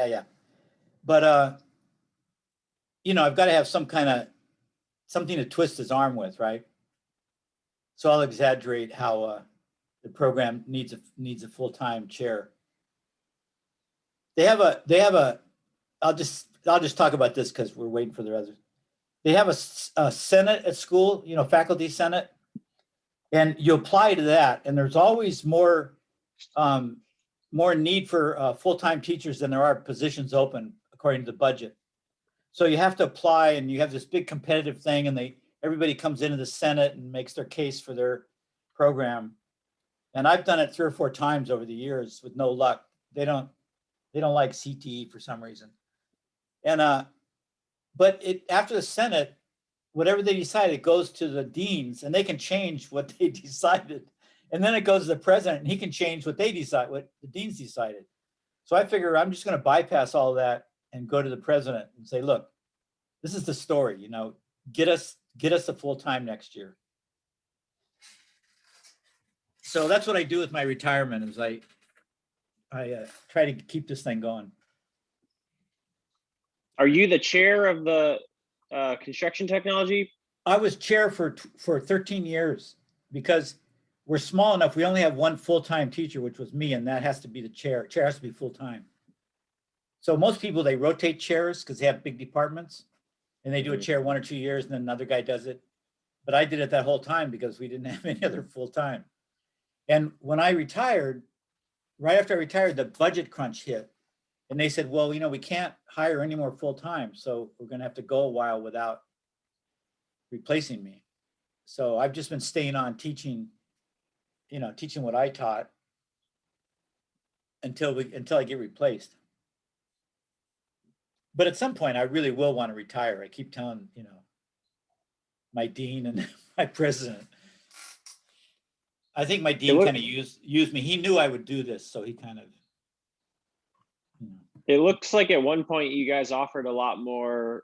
Yeah. But you know, I've got to have some kind of something to twist his arm with, right? So I'll exaggerate how the program needs a full-time chair. They have a. I'll just talk about this because we're waiting for the others. They have a senate at school, you know, faculty senate, and you apply to that, and there's always more need for full-time teachers than there are positions open according to the budget. So you have to apply, and you have this big competitive thing, and everybody comes into the Senate and makes their case for their program. And I've done it 3 or 4 times over the years with no luck. They don't like CTE for some reason. And but after the Senate, whatever they decide, it goes to the deans, and they can change what they decided. And then it goes to the president, and he can change what they decide, what the deans decided. So I figure I'm just going to bypass all of that and go to the president and say, look, this is the story, you know, get us a full-time next year. So that's what I do with my retirement, is I try to keep this thing going. Are you the chair of the construction technology? I was chair for 13 years because we're small enough. We only have one full-time teacher, which was me, and that has to be the chair. Chair has to be full-time. So most people, they rotate chairs because they have big departments, and they do a chair 1 or 2 years, and then another guy does it. But I did it that whole time because we didn't have any other full-time. And when I retired, right after I retired, the budget crunch hit. And they said, well, you know, we can't hire any more full-time, so we're going to have to go a while without replacing me. So I've just been staying on teaching, you know, teaching what I taught until I get replaced. But at some point, I really will want to retire. I keep telling, you know, my dean and my president. I think my dean kind of used me. He knew I would do this, so he kind of, you know. It looks like at one point you guys offered a lot more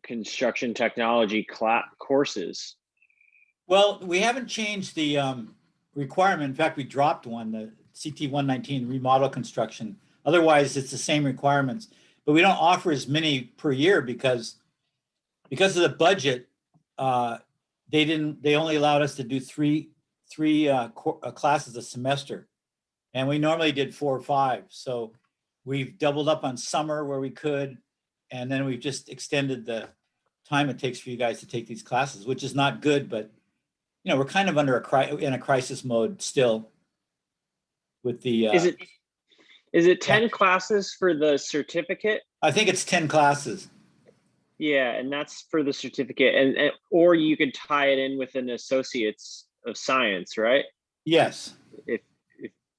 construction technology courses. Well, we haven't changed the requirement. In fact, we dropped one, the CT113 remodel construction. Otherwise, it's the same requirements. But we don't offer as many per year because of the budget. They only allowed us to do three classes a semester, and we normally did 4 or 5. So we've doubled up on summer where we could, and then we've just extended the time it takes for you guys to take these classes, which is not good, but you know, we're kind of in a crisis mode still with the. Is it 10 classes for the certificate? I think it's 10 classes. Yeah, and that's for the certificate, and or you could tie it in with an associate's of science, right? Yes. If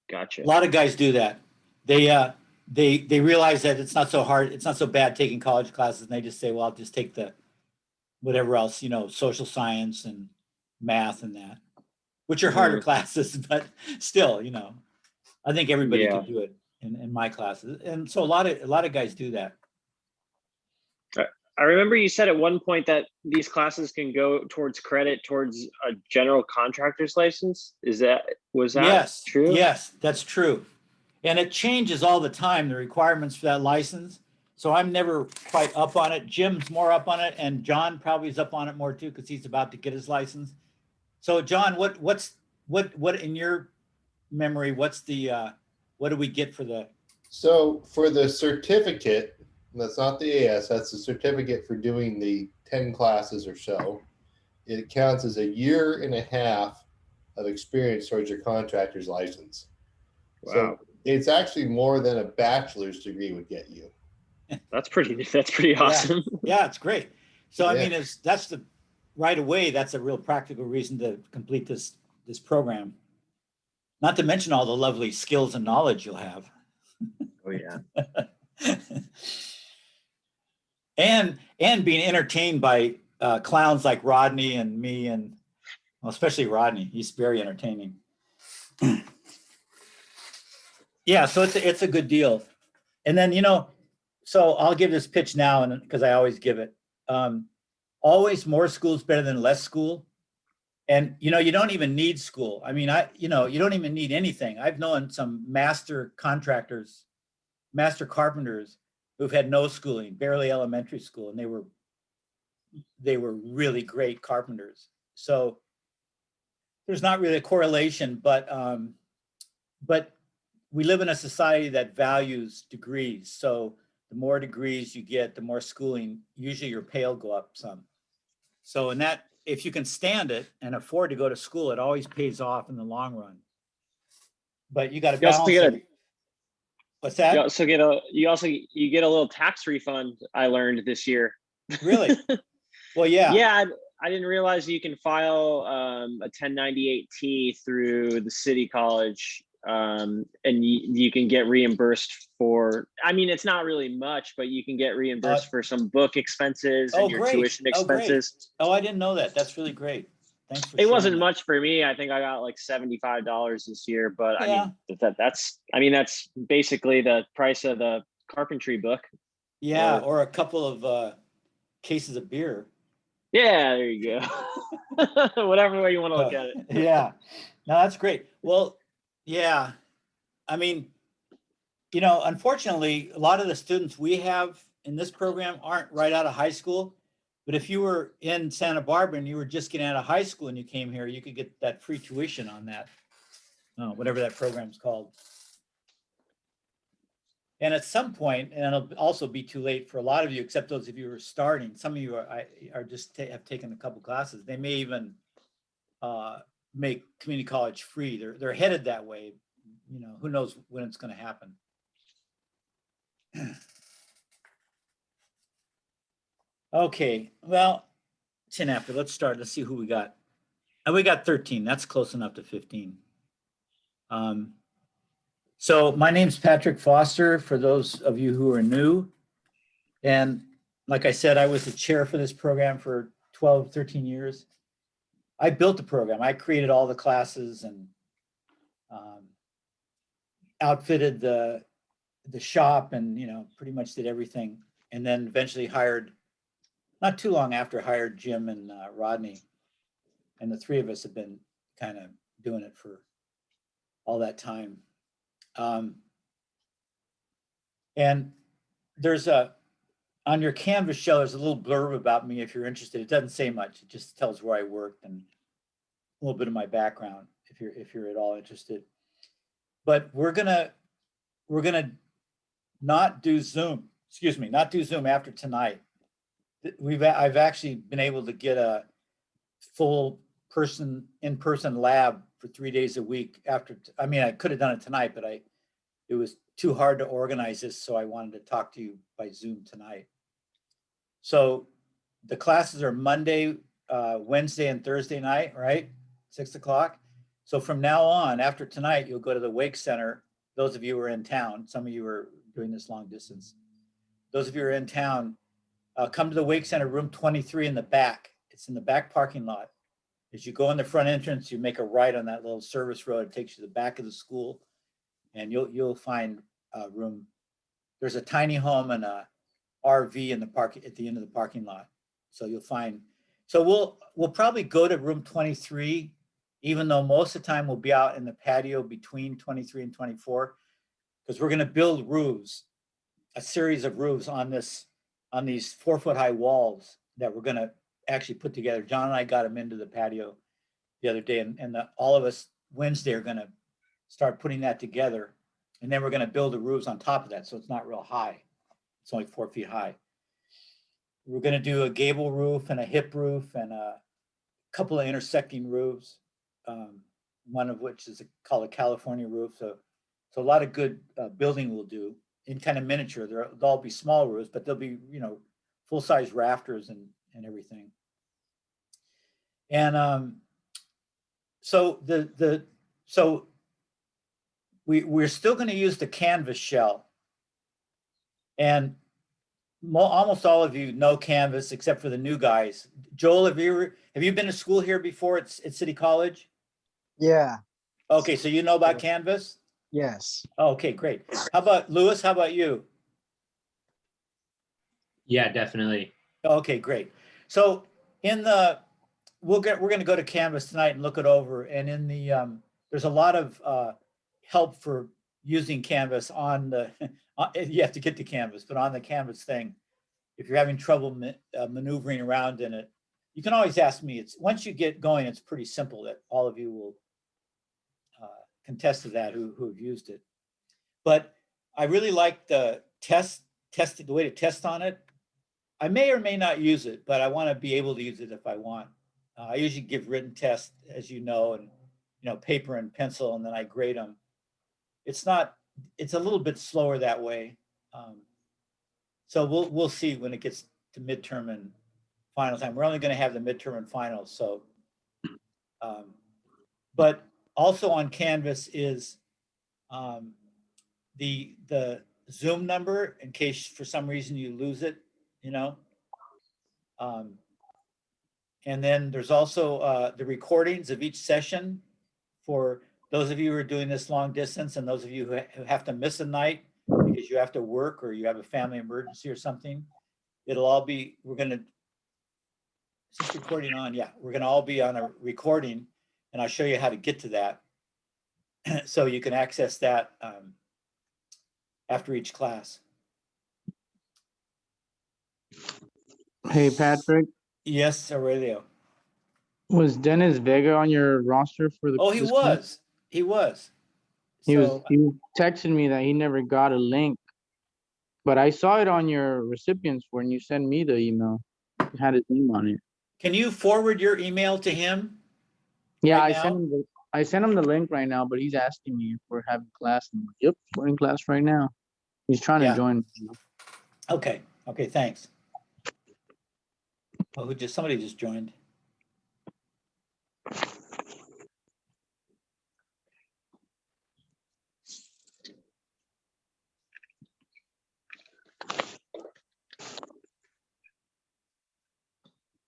gotcha. A lot of guys do that. They realize that it's not so hard, it's not so bad taking college classes, and they just say, well, I'll just take the whatever else, you know, social science and math and that, which are harder classes, but still, you know, I think everybody can do it in my classes. And so a lot of guys do that. I remember you said at one point that these classes can go towards credit towards a general contractor's license. Was that true? Yes, that's true. And it changes all the time, the requirements for that license. So I'm never quite up on it. Jim's more up on it, and John probably is up on it more too because he's about to get his license. So John, what in your memory, what's the what do we get for the? So for the certificate, that's not the AS, that's the certificate for doing the 10 classes or so. It counts as 1.5 years of experience towards your contractor's license. Wow. So it's actually more than a bachelor's degree would get you. That's pretty awesome. Yeah, it's great. So I mean, that's the right away, that's a real practical reason to complete this program. Not to mention all the lovely skills and knowledge you'll have. Oh yeah. and being entertained by clowns like Rodney and me, and well, especially Rodney. He's very entertaining. Yeah, so it's a good deal. And then, you know, so I'll give this pitch now, and because I always give it. Always more school is better than less school. And, you know, you don't even need school. I mean, you don't even need anything. I've known some master contractors, master carpenters who've had no schooling, barely elementary school, and they were really great carpenters. So there's not really a correlation, but we live in a society that values degrees. So the more degrees you get, the more schooling, usually your pay will go up some. So in that, if you can stand it and afford to go to school, it always pays off in the long run. But you got to balance it. What's that? You get a little tax refund, I learned this year. Really? Well, yeah. Yeah, I didn't realize you can file a 1098-T through the city college, and you can get reimbursed for, I mean, it's not really much, but you can get reimbursed for some book expenses and your tuition expenses. Oh, I didn't know that. That's really great. Thanks for It wasn't that. much for me. I think I got like $75 this year, but yeah. I mean, that's basically the price of the carpentry book. Yeah, or a couple of cases of beer. Yeah, there you go. Whatever way you want to look at it. Yeah, no, that's great. Well, yeah, I mean, you know, unfortunately, a lot of the students we have in this program aren't right out of high school. But if you were in Santa Barbara and you were just getting out of high school and you came here, you could get that free tuition on that, whatever that program's called. And at some point, and it'll also be too late for a lot of you, except those of you who are starting. Some of you are just have taken a couple classes. They may even make community college free. They're headed that way. You know, who knows when it's going to happen. Okay, well, 10 after. Let's start. Let's see who we got. And we got 13. That's close enough to 15. So my name's Patrick Foster, for those of you who are new. And like I said, I was the chair for this program for 12, 13 years. I built the program. I created all the classes and outfitted the shop and, you know, pretty much did everything. And then eventually hired, not too long after, hired Jim and Rodney. And the three of us have been kind of doing it for all that time. And there's on your Canvas shell, there's a little blurb about me if you're interested. It doesn't say much. It just tells where I worked and a little bit of my background if you're at all interested. But we're gonna not do Zoom. Excuse me, not do Zoom after tonight. I've actually been able to get a full in-person lab for 3 days a week after. I mean, I could have done it tonight, but it was too hard to organize this, so I wanted to talk to you by Zoom tonight. So the classes are Monday, Wednesday, and Thursday night, right? 6 o'clock. So from now on, after tonight, you'll go to the Wake Center. Those of you who are in town, some of you are doing this long distance. Those of you who are in town, come to the Wake Center, room 23 in the back. It's in the back parking lot. As you go in the front entrance, you make a right on that little service road. It takes you to the back of the school, and you'll find a room. There's a tiny home and a RV in the park at the end of the parking lot. So you'll find. So we'll probably go to room 23, even though most of the time we'll be out in the patio between 23 and 24, because we're going to build roofs, a series of roofs on these 4-foot high walls that we're going to actually put together. John and I got them into the patio the other day, and all of us Wednesday are going to start putting that together, and then we're going to build the roofs on top of that, so it's not real high. It's only 4 feet high. We're going to do a gable roof and a hip roof and a couple of intersecting roofs, one of which is called a California roof. So a lot of good building we'll do in kind of miniature. They'll all be small roofs, but they'll be, you know, full-size rafters and everything. And so we're still going to use the Canvas shell. And almost all of you know Canvas except for the new guys. Joel, have you been to school here before at City College? Yeah. Okay, so you know about Canvas? Yes. Okay, great. How about Lewis? How about you? Yeah, definitely. Okay, great. So we're going to go to Canvas tonight and look it over. And in the there's a lot of help for using Canvas on the, you have to get to Canvas, but on the Canvas thing, if you're having trouble maneuvering around in it, you can always ask me. It's once you get going, it's pretty simple that all of you will contest to that who have used it. But I really like the the way to test on it. I may or may not use it, but I want to be able to use it if I want. I usually give written tests, as you know, and paper and pencil, and then I grade them. It's a little bit slower that way. So we'll see when it gets to midterm and final time. We're only going to have the midterm and finals. So, but also on Canvas is the Zoom number in case for some reason you lose it, and then there's also the recordings of each session for those of you who are doing this long distance and those of you who have to miss a night because you have to work or you have a family emergency or something. It'll all be, is this recording on? Yeah, we're gonna all be on a recording and I'll show you how to get to that. So you can access that after each class. Hey, Patrick, Yes, Aurelio. was Dennis Vega on your roster for the? Oh, he this class? was. He was. He was. So, He texted me that he never got a link, but I saw it on your recipients when you sent me the email. It had his name on it. can you forward your email to him? Yeah, Right I sent him the link right now, but he's asking me if we're having class. I'm like, yep, we're in class right now. He's trying Yeah. to join. Okay. Okay. Thanks. Oh, somebody just joined.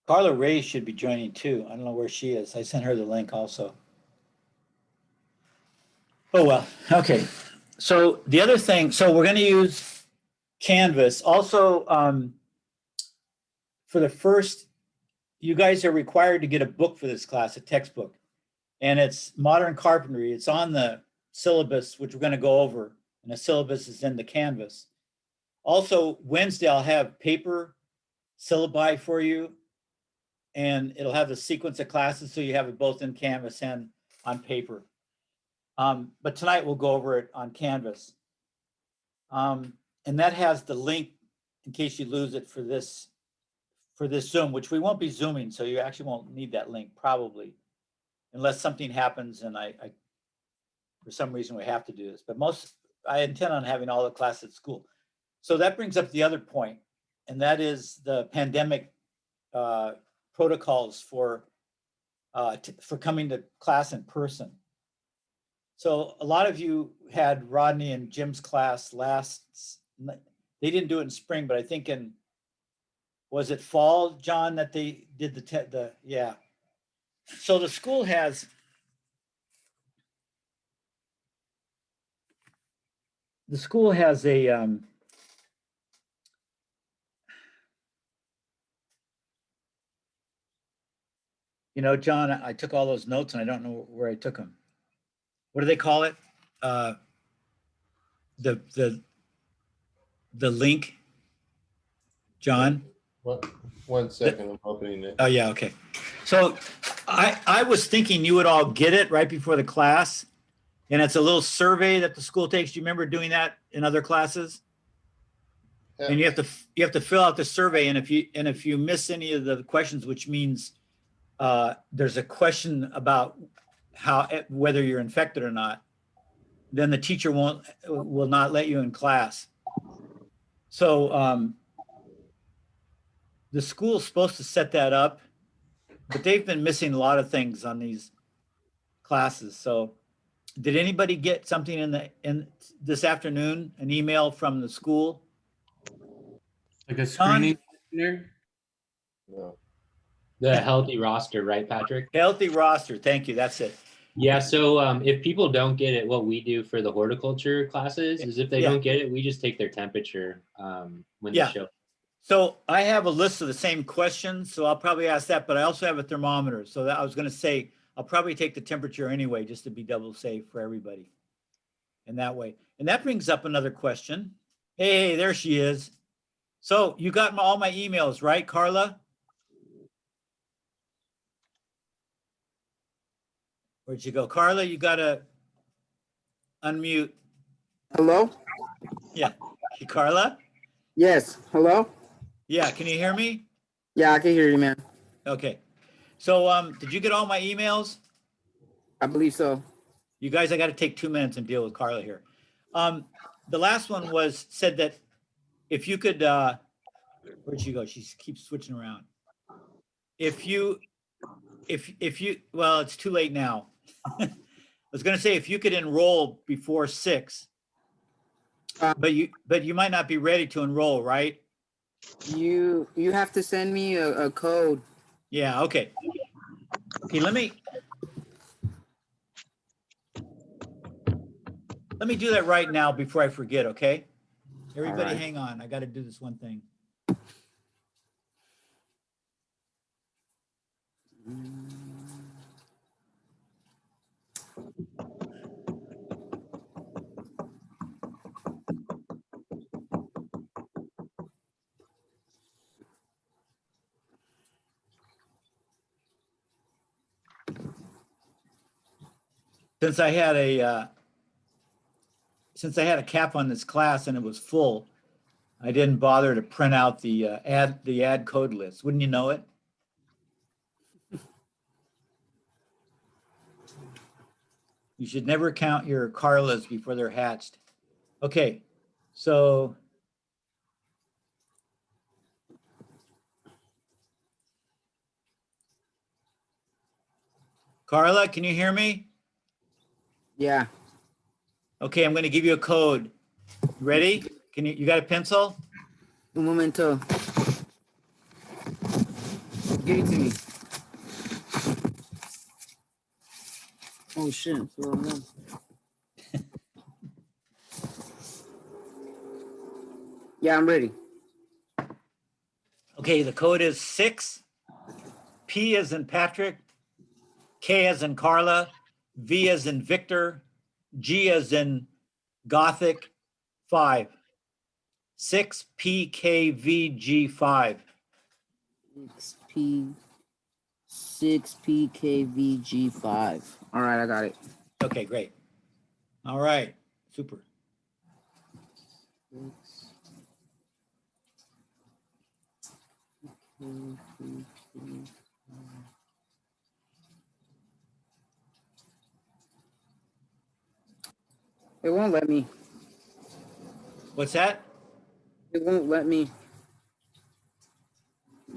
Carla Ray should be joining too. I don't know where she is. I sent her the link also. Oh, well, okay. So the other thing, so we're going to use Canvas. Also, for the first, you guys are required to get a book for this class, a textbook. And it's Modern Carpentry. It's on the syllabus, which we're going to go over. And the syllabus is in the Canvas. Also, Wednesday, I'll have paper syllabi for you. And it'll have the sequence of classes, so you have it both in Canvas and on paper. But tonight we'll go over it on Canvas. And that has the link in case you lose it for this Zoom, which we won't be Zooming, so you actually won't need that link probably, unless something happens and I for some reason we have to do this. But I intend on having all the classes at school. So that brings up the other point, and that is the pandemic protocols for coming to class in person. So a lot of you had Rodney and Jim's class they didn't do it in spring, but I think was it fall, John, that they did yeah. So the school has, a, John, I took all those notes and I don't know where I took them. What do they call it? The link, John? What? 1 second, I'm opening it. Oh, yeah, okay. So I was thinking you would all get it right before the class. And it's a little survey that the school takes. Do you remember doing that in other classes? Yeah. And you have to fill out the survey. And if you miss any of the questions, which means there's a question about whether you're infected or not, then the teacher will not let you in class. So the school's supposed to set that up, but they've been missing a lot of things on these classes. So did anybody get something in this afternoon, an email from the school? Like a screening questionnaire? No. The healthy roster, right, Patrick? Healthy roster. Thank you. That's it. Yeah, so if people don't get it, what we do for the horticulture classes is if they Yeah. don't get it, we just take their temperature when Yeah. they show. So I have a list of the same questions, so I'll probably ask that, but I also have a thermometer. So that I was going to say, I'll probably take the temperature anyway, just to be double safe for everybody. in that way. And that brings up another question. Hey, there she is. So you got all my emails, right, Carla? Where'd you go? Carla, you gotta unmute. Hello? Yeah, Carla? Yes. Hello? Yeah, can you hear me? Yeah, I can hear you, man. Okay. So did you get all my emails? I believe so. You guys, I gotta take 2 minutes and deal with Carla here. The last one said that if you could, where'd she go? She keeps switching around. If you, well, it's too late now. I was gonna say, if you could enroll before 6, but you might not be ready to enroll, right? You have to send me a code. Yeah, okay. Okay, let me do that right now before I forget, okay? Everybody right. hang on, I gotta do this one thing. Since I had a cap on this class and it was full, I didn't bother to print out the ad code list. Wouldn't you know it? You should never count your Carlas before they're hatched. Okay, so Carla, can you hear me? Yeah. Okay, I'm going to give you a code. Ready? You got a pencil? Un momento. Give it to me. Oh shit. Yeah, I'm ready. Okay, the code is 6, P as in Patrick, K as in Carla, V as in Victor, G as in Gothic, 5. 6PKVG5. 6PKVG5. All right, I got it. Okay, great. All right, super. It won't let me. What's that? It won't let me.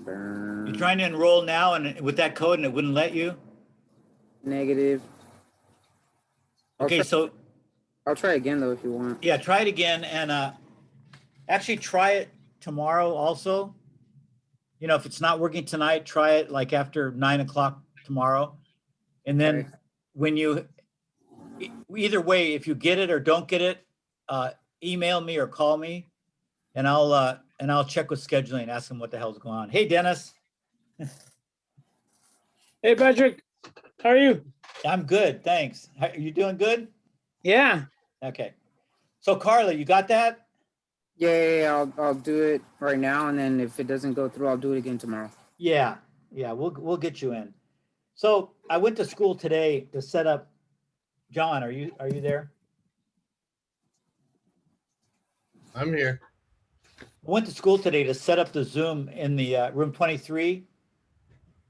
You're trying to enroll now and with that code and it wouldn't let you? Negative. Okay, so I'll try again though if you want. yeah, try it again and actually try it tomorrow also. You know, if it's not working tonight, try it like after 9 o'clock tomorrow. And then Okay. when you, either way, if you get it or don't get it, email me or call me and I'll check with scheduling and ask them what the hell's going on. Hey, Dennis. Hey, Patrick, how are you? I'm good, thanks. Are you doing good? Yeah. Okay. So Carla, you got that? Yeah, I'll do it right now, and then if it doesn't go through, I'll do it again tomorrow. Yeah, we'll get you in. So I went to school today to set up. John, are you there? I'm here. I went to school today to set up the Zoom in the room 23,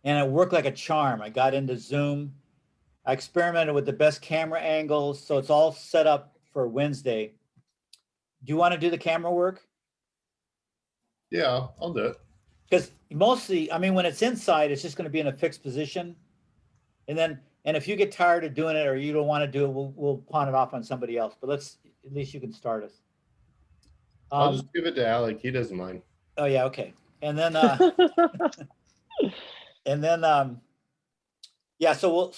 and it worked like a charm. I got into Zoom. I experimented with the best camera angles, so it's all set up for Wednesday. Do you want to do the camera work? Yeah, I'll do it. Because mostly, I mean, when it's inside, it's just going to be in a fixed position. And if you get tired of doing it or you don't want to do it, we'll pawn it off on somebody else. But at least you can start us. I'll just give it to Alec. He doesn't mind. Oh yeah, okay. And then yeah, so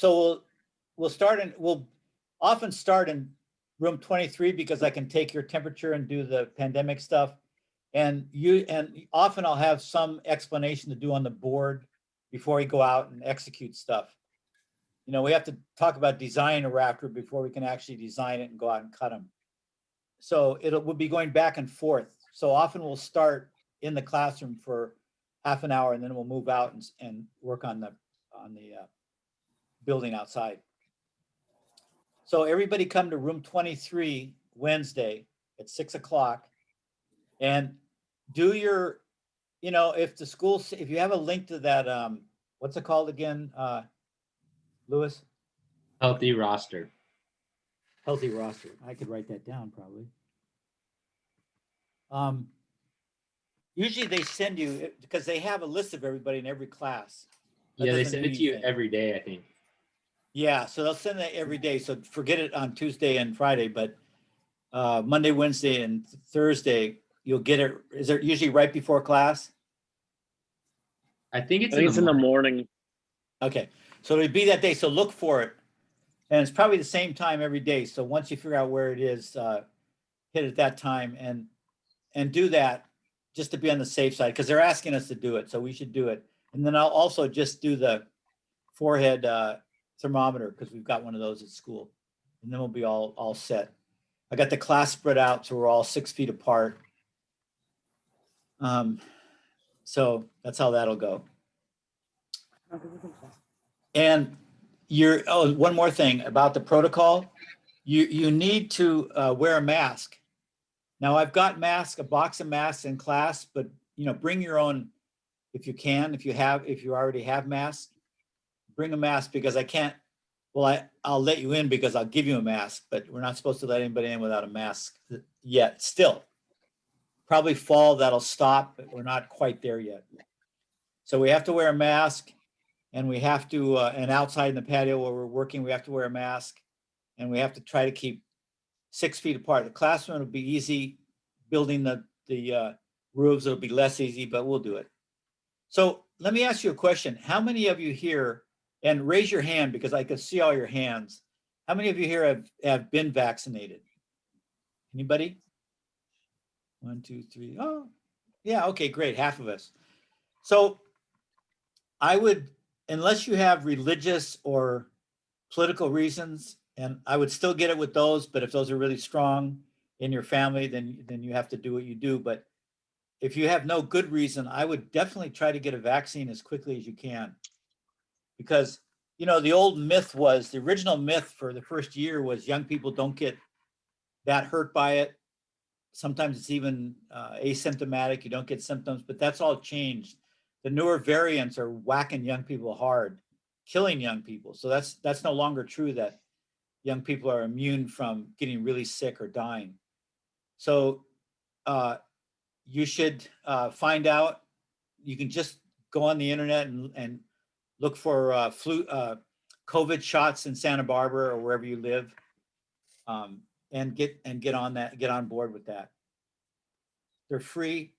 we'll often start in room 23 because I can take your temperature and do the pandemic stuff. And often I'll have some explanation to do on the board before we go out and execute stuff. You know, we have to talk about design a rafter before we can actually design it and go out and cut them. So we'll be going back and forth. So often we'll start in the classroom for half an hour and then we'll move out and work on the building outside. So everybody come to room 23 Wednesday at 6 o'clock and do your, if the school, if you have a link to that, what's it called again, Louis? Healthy roster. Healthy roster. I could write that down probably. Usually they send you, because they have a list of everybody in every class. That Yeah, they doesn't send it to you anything. every day, I think. Yeah, so they'll send that every day. So forget it on Tuesday and Friday, but Monday, Wednesday, and Thursday, you'll get it. Is it usually right before class? I think it's I think it's in the morning. Okay, so it'll be that day. So look for it. And it's probably the same time every day. So once you figure out where it is, hit it at that time and do that just to be on the safe side, because they're asking us to do it. So we should do it. And then I'll also just do the forehead thermometer because we've got one of those at school. And then we'll be all set. I got the class spread out so we're all 6 feet apart. So that's how that'll go. And one more thing about the protocol. You need to wear a mask. Now I've got a box of masks in class, but bring your own if you can. If you already have masks, bring a mask because I can't. Well, I'll let you in because I'll give you a mask, but we're not supposed to let anybody in without a mask yet. Still, probably fall that'll stop, but we're not quite there yet. So we have to wear a mask, and we have to, and outside in the patio where we're working, we have to wear a mask, and we have to try to keep 6 feet apart. The classroom will be easy. Building the roofs, it'll be less easy, but we'll do it. So let me ask you a question. How many of you here, and raise your hand because I can see all your hands. How many of you here have been vaccinated? Anybody? 1, 2, 3. Oh, yeah. Okay, great. Half of us. So I would, unless you have religious or political reasons, and I would still get it with those, but if those are really strong in your family, then you have to do what you do. But if you have no good reason, I would definitely try to get a vaccine as quickly as you can. Because, the original myth for the first year was young people don't get that hurt by it. Sometimes it's even asymptomatic. You don't get symptoms, but that's all changed. The newer variants are whacking young people hard, killing young people. So that's no longer true that young people are immune from getting really sick or dying. So you should find out. You can just go on the internet and look for COVID shots in Santa Barbara or wherever you live, and get on board with that. They're free,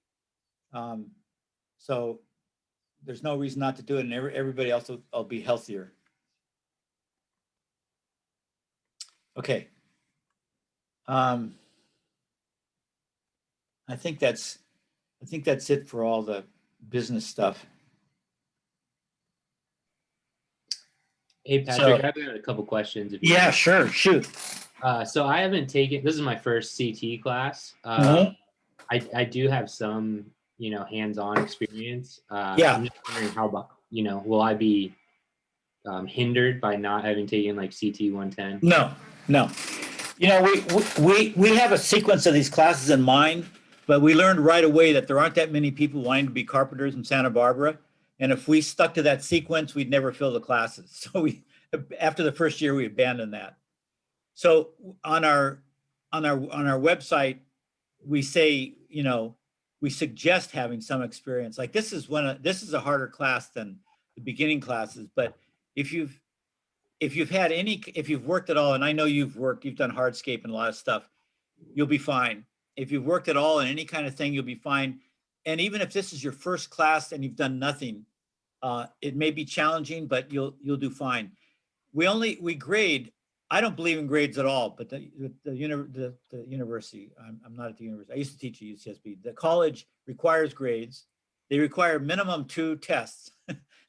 so there's no reason not to do it, and everybody else will be healthier. Okay. I think that's it for all the business stuff. Hey, Patrick, I have a couple questions. Yeah, sure. Shoot. So I haven't taken, this is my first CT class. I do have some, hands-on experience. Yeah. I'm just wondering how about, will I be hindered by not having taken like CT110? No. We have a sequence of these classes in mind, but we learned right away that there aren't that many people wanting to be carpenters in Santa Barbara. And if we stuck to that sequence, we'd never fill the classes. So after the first year, we abandoned that. So on our website, we say, we suggest having some experience. Like this is a harder class than the beginning classes. But if you've worked at all, and I know you've done hardscape and a lot of stuff, you'll be fine. If you've worked at all in any kind of thing, you'll be fine. And even if this is your first class and you've done nothing, it may be challenging, but you'll do fine. We grade. I don't believe in grades at all, but the university, I'm not at the university. I used to teach at UCSB. The college requires grades. They require minimum 2 tests.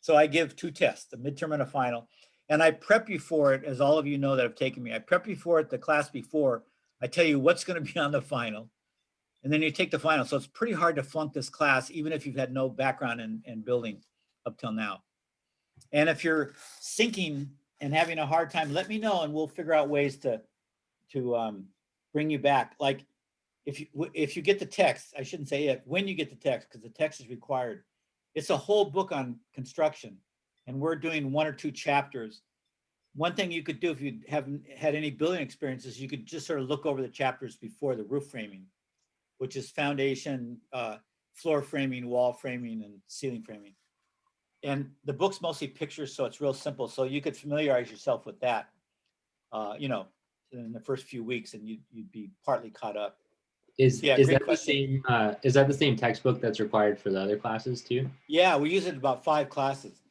So I give 2 tests, a midterm and a final. And I prep you for it, as all of you know that have taken me. I prep you for it the class before I tell you what's going to be on the final, and then you take the final. So it's pretty hard to flunk this class, even if you've had no background in building up till now. And if you're sinking and having a hard time, let me know and we'll figure out ways to bring you back. Like if you get the text, I shouldn't say if, when you get the text, because the text is required. It's a whole book on construction, and we're doing 1 or 2 chapters. One thing you could do if you haven't had any building experiences, you could just sort of look over the chapters before the roof framing, which is foundation, floor framing, wall framing, and ceiling framing. And the book's mostly pictures, so it's real simple. So you could familiarize yourself with that, you know, in the first few weeks, and you'd be partly caught up. Is Yeah, is great that question. the same is that the same textbook that's required for the other classes too? Yeah, we use it in about 5 classes,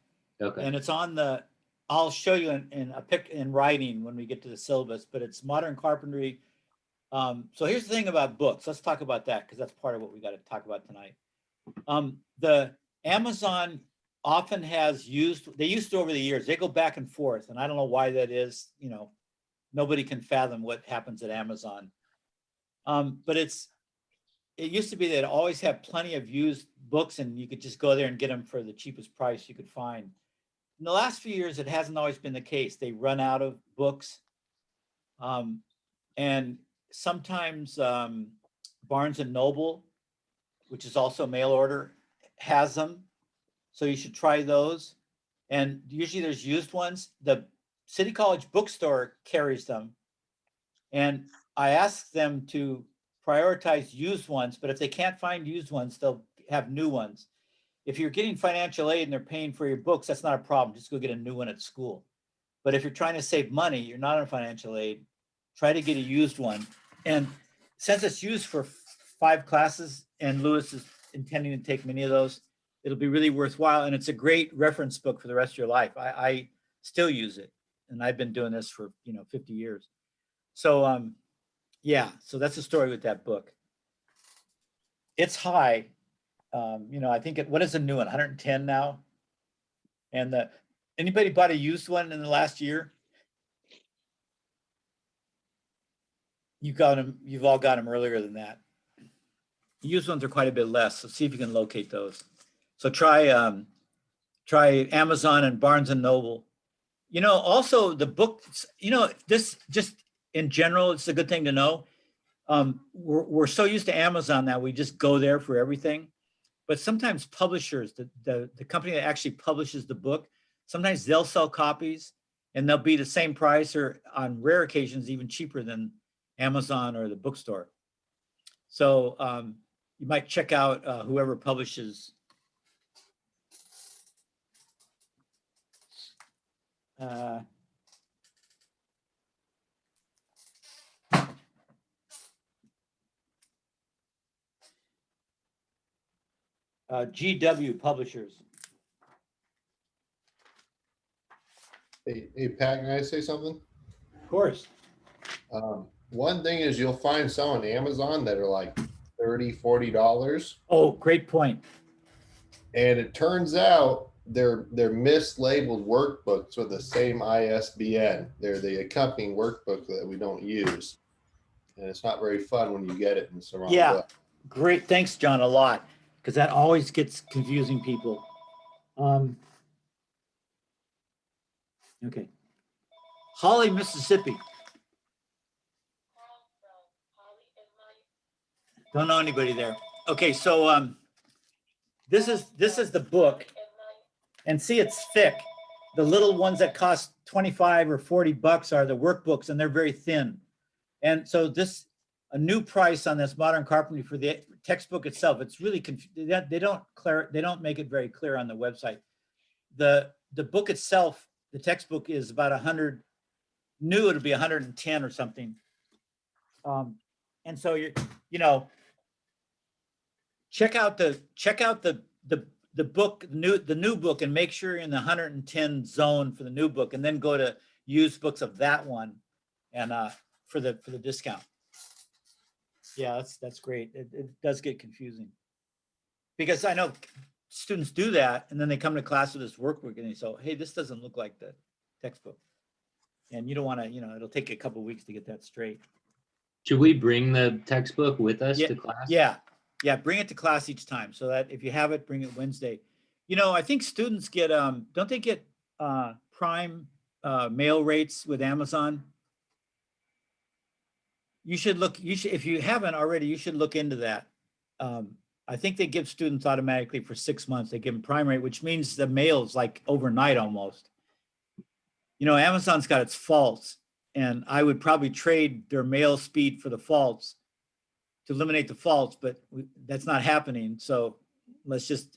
Okay. and it's on the. I'll show you in a pic in writing when we get to the syllabus, but it's modern carpentry. So here's the thing about books. Let's talk about that because that's part of what we got to talk about tonight. The Amazon often has they used to over the years. They go back and forth, and I don't know why that is. You know, nobody can fathom what happens at Amazon. But it used to be they'd always have plenty of used books, and you could just go there and get them for the cheapest price you could find. In the last few years, it hasn't always been the case. They run out of books, and sometimes Barnes and Noble, which is also mail order, has them. So you should try those. And usually there's used ones. The City College bookstore carries them. And I ask them to prioritize used ones, but if they can't find used ones, they'll have new ones. If you're getting financial aid and they're paying for your books, that's not a problem. Just go get a new one at school. But if you're trying to save money, you're not on financial aid, try to get a used one. And since it's used for 5 classes and Lewis is intending to take many of those, it'll be really worthwhile. And it's a great reference book for the rest of your life. I still use it. And I've been doing this for, 50 years. So, yeah, so that's the story with that book. It's high. I think what is a new one? 110 now. And anybody bought a used one in the last year? You've all got them earlier than that. Used ones are quite a bit less. So see if you can locate those. So try Amazon and Barnes and Noble. Also the books, this just in general, it's a good thing to know. We're so used to Amazon now, we just go there for everything. But sometimes publishers, the company that actually publishes the book, sometimes they'll sell copies and they'll be the same price or on rare occasions, even cheaper than Amazon or the bookstore. So you might check out whoever publishes. GW Publishers. Hey, Pat, can I say something? Of course. One thing is you'll find some on Amazon that are like $30, $40. Oh, great point. And it turns out they're mislabeled workbooks with the same ISBN. They're the accompanying workbook that we don't use. And it's not very fun when you get it and it's the wrong book. Great. Thanks, John, a lot. Because that always gets confusing people. Okay. Holly, Mississippi. Don't know anybody there. Okay, so this is the book. And see, it's thick. The little ones that cost 25 or 40 bucks are the workbooks, and they're very thin. And so a new price on this modern carpentry for the textbook itself, it's really they don't make it very clear on the website. The book itself, the textbook is about 100, new it'll be 110 or something. And so check out the book, the new book, and make sure you're in the 110 zone for the new book, and then go to used books of that one, and for the discount. Yeah, that's great. It does get confusing because I know students do that, and then they come to class with this workbook and they say, "Hey, this doesn't look like the textbook," and you don't want to. It'll take you a couple of weeks to get that straight. Should we bring the textbook with us Yeah, to class? yeah, bring it to class each time so that if you have it, bring it Wednesday. You know, I think students get, don't they get prime mail rates with Amazon? You should look, if you haven't already, you should look into that. I think they give students automatically for 6 months. They give them prime rate, which means the mail's like overnight almost. You know, Amazon's got its faults, and I would probably trade their mail speed for the faults to eliminate the faults, but that's not happening. So let's just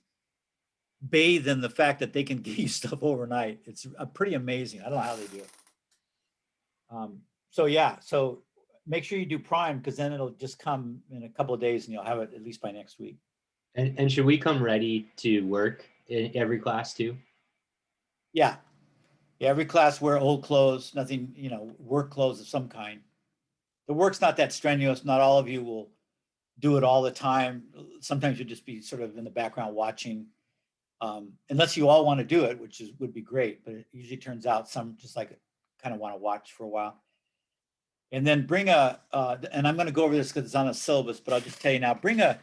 bathe in the fact that they can give you stuff overnight. It's pretty amazing. I don't know how they do it. So yeah, so make sure you do Prime because then it'll just come in a couple of days and you'll have it at least by next week. And should we come ready to work in every class too? Yeah. Yeah, every class wear old clothes, nothing, you know, work clothes of some kind. The work's not that strenuous. Not all of you will do it all the time. Sometimes you'll just be sort of in the background watching, unless you all want to do it, which would be great. But it usually turns out some just like kind of want to watch for a while. And then bring and I'm going to go over this because it's on a syllabus, but I'll just tell you now. Bring a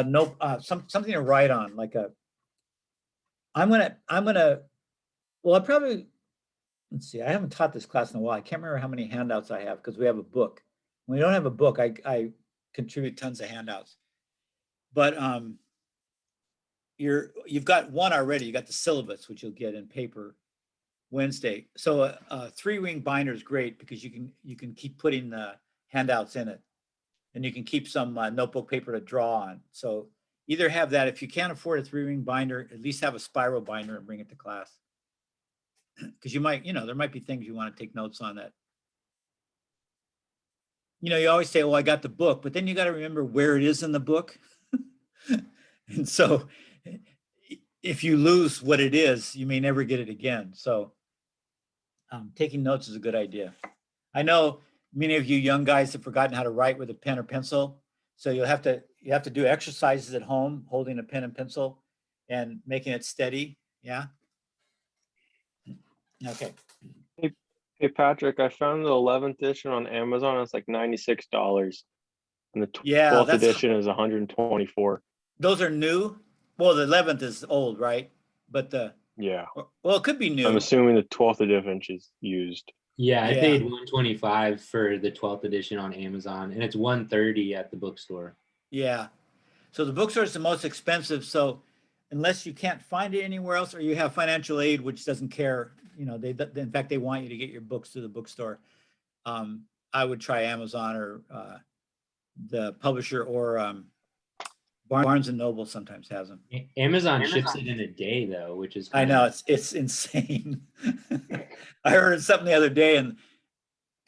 note, something to write on, like a. I'm gonna. Well, I probably. Let's see. I haven't taught this class in a while. I can't remember how many handouts I have because we have a book. When we don't have a book, I contribute tons of handouts. But you've got one already. You got the syllabus, which you'll get in paper Wednesday. So a 3-ring binder is great because you can keep putting the handouts in it, and you can keep some notebook paper to draw on. So either have that. If you can't afford a 3-ring binder, at least have a spiral binder and bring it to class. Because you might, there might be things you want to take notes on that. You always say, "Oh, I got the book," but then you got to remember where it is in the book. And so if you lose what it is, you may never get it again. So taking notes is a good idea. I know many of you young guys have forgotten how to write with a pen or pencil. So you have to do exercises at home, holding a pen and pencil and making it steady. Yeah. Okay. Hey Patrick, I found the 11th edition on Amazon. It's like $96, and the Yeah, 12th edition is 124. Those are new. Well, the 11th is old, right? But Yeah, it could be new. I'm assuming the 12th edition is used. Yeah, I Yeah. paid $125 for the 12th edition on Amazon, and it's $130 at the bookstore. Yeah. So the bookstore is the most expensive. So unless you can't find it anywhere else, or you have financial aid, which doesn't care, in fact, they want you to get your books to the bookstore. I would try Amazon or the publisher, or Barnes and Noble sometimes has them. Amazon ships it in a day though, which is I know it's insane. I heard something the other day, and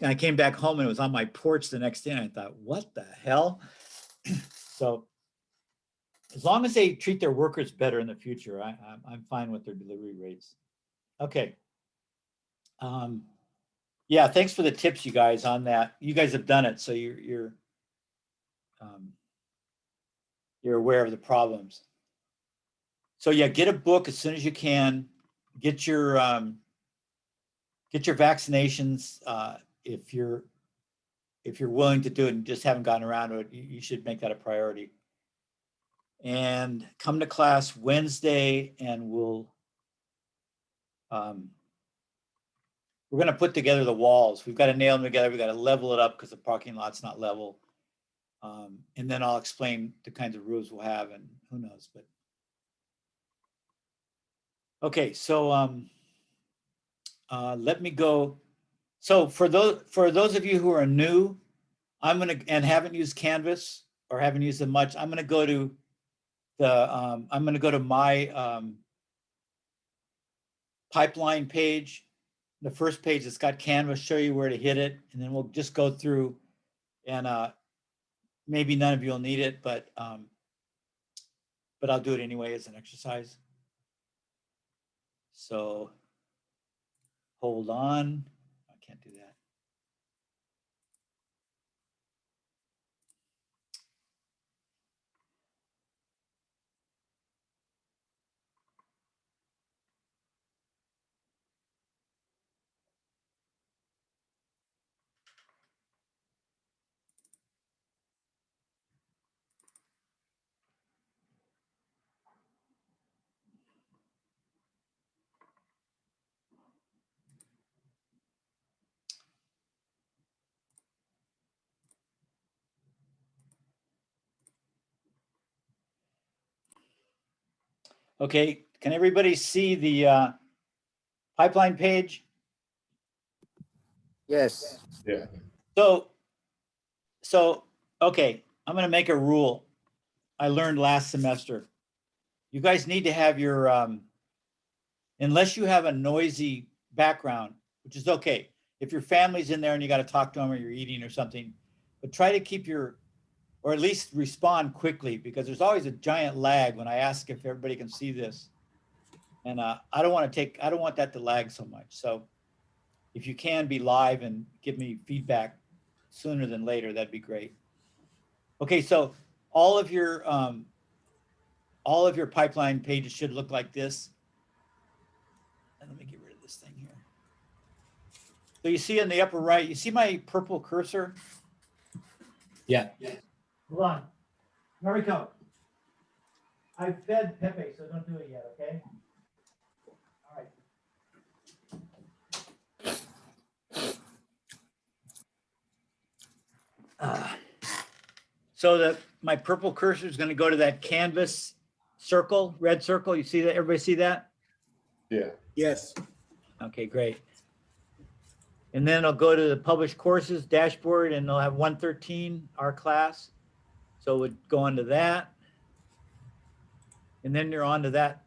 I came back home and it was on my porch the next day. And I thought, what the hell? So as long as they treat their workers better in the future, I'm fine with their delivery rates. Okay. Yeah, thanks for the tips, you guys, on that. You guys have done it, so you're aware of the problems. So yeah, get a book as soon as you can. Get your vaccinations if you're willing to do it and just haven't gotten around to it. You should make that a priority. And come to class Wednesday, and we're going to put together the walls. We've got to nail them together. We've got to level it up because the parking lot's not level. And then I'll explain the kinds of roofs we'll have, and who knows. But okay, so let me go. So for those of you who are new, and haven't used Canvas or haven't used it much, I'm gonna go to my pipeline page. The first page that's got Canvas, show you where to hit it, and then we'll just go through, and maybe none of you will need it, but I'll do it anyway as an exercise. So hold on, I can't do that. Okay, can everybody see the pipeline page? Yes. Yeah. So, okay, I'm gonna make a rule. I learned last semester. You guys need to have your, unless you have a noisy background, which is okay. If your family's in there and you gotta talk to them or you're eating or something, but try to keep your, or at least respond quickly, because there's always a giant lag when I ask if everybody can see this. And I don't want that to lag so much. So if you can be live and give me feedback sooner than later, that'd be great. Okay, so all of your pipeline pages should look like this. And let me get rid of this thing here. So you see in the upper right, you see my purple cursor? Yeah. Hold on. Mariko, I fed Pepe, so don't do it yet, okay? All right. So my purple cursor is going to go to that canvas circle, red circle. You see that? Everybody see that? Yeah. Yes. Okay, great. And then I'll go to the published courses dashboard and they'll have 113, our class. So we'd go onto that. And then you're onto that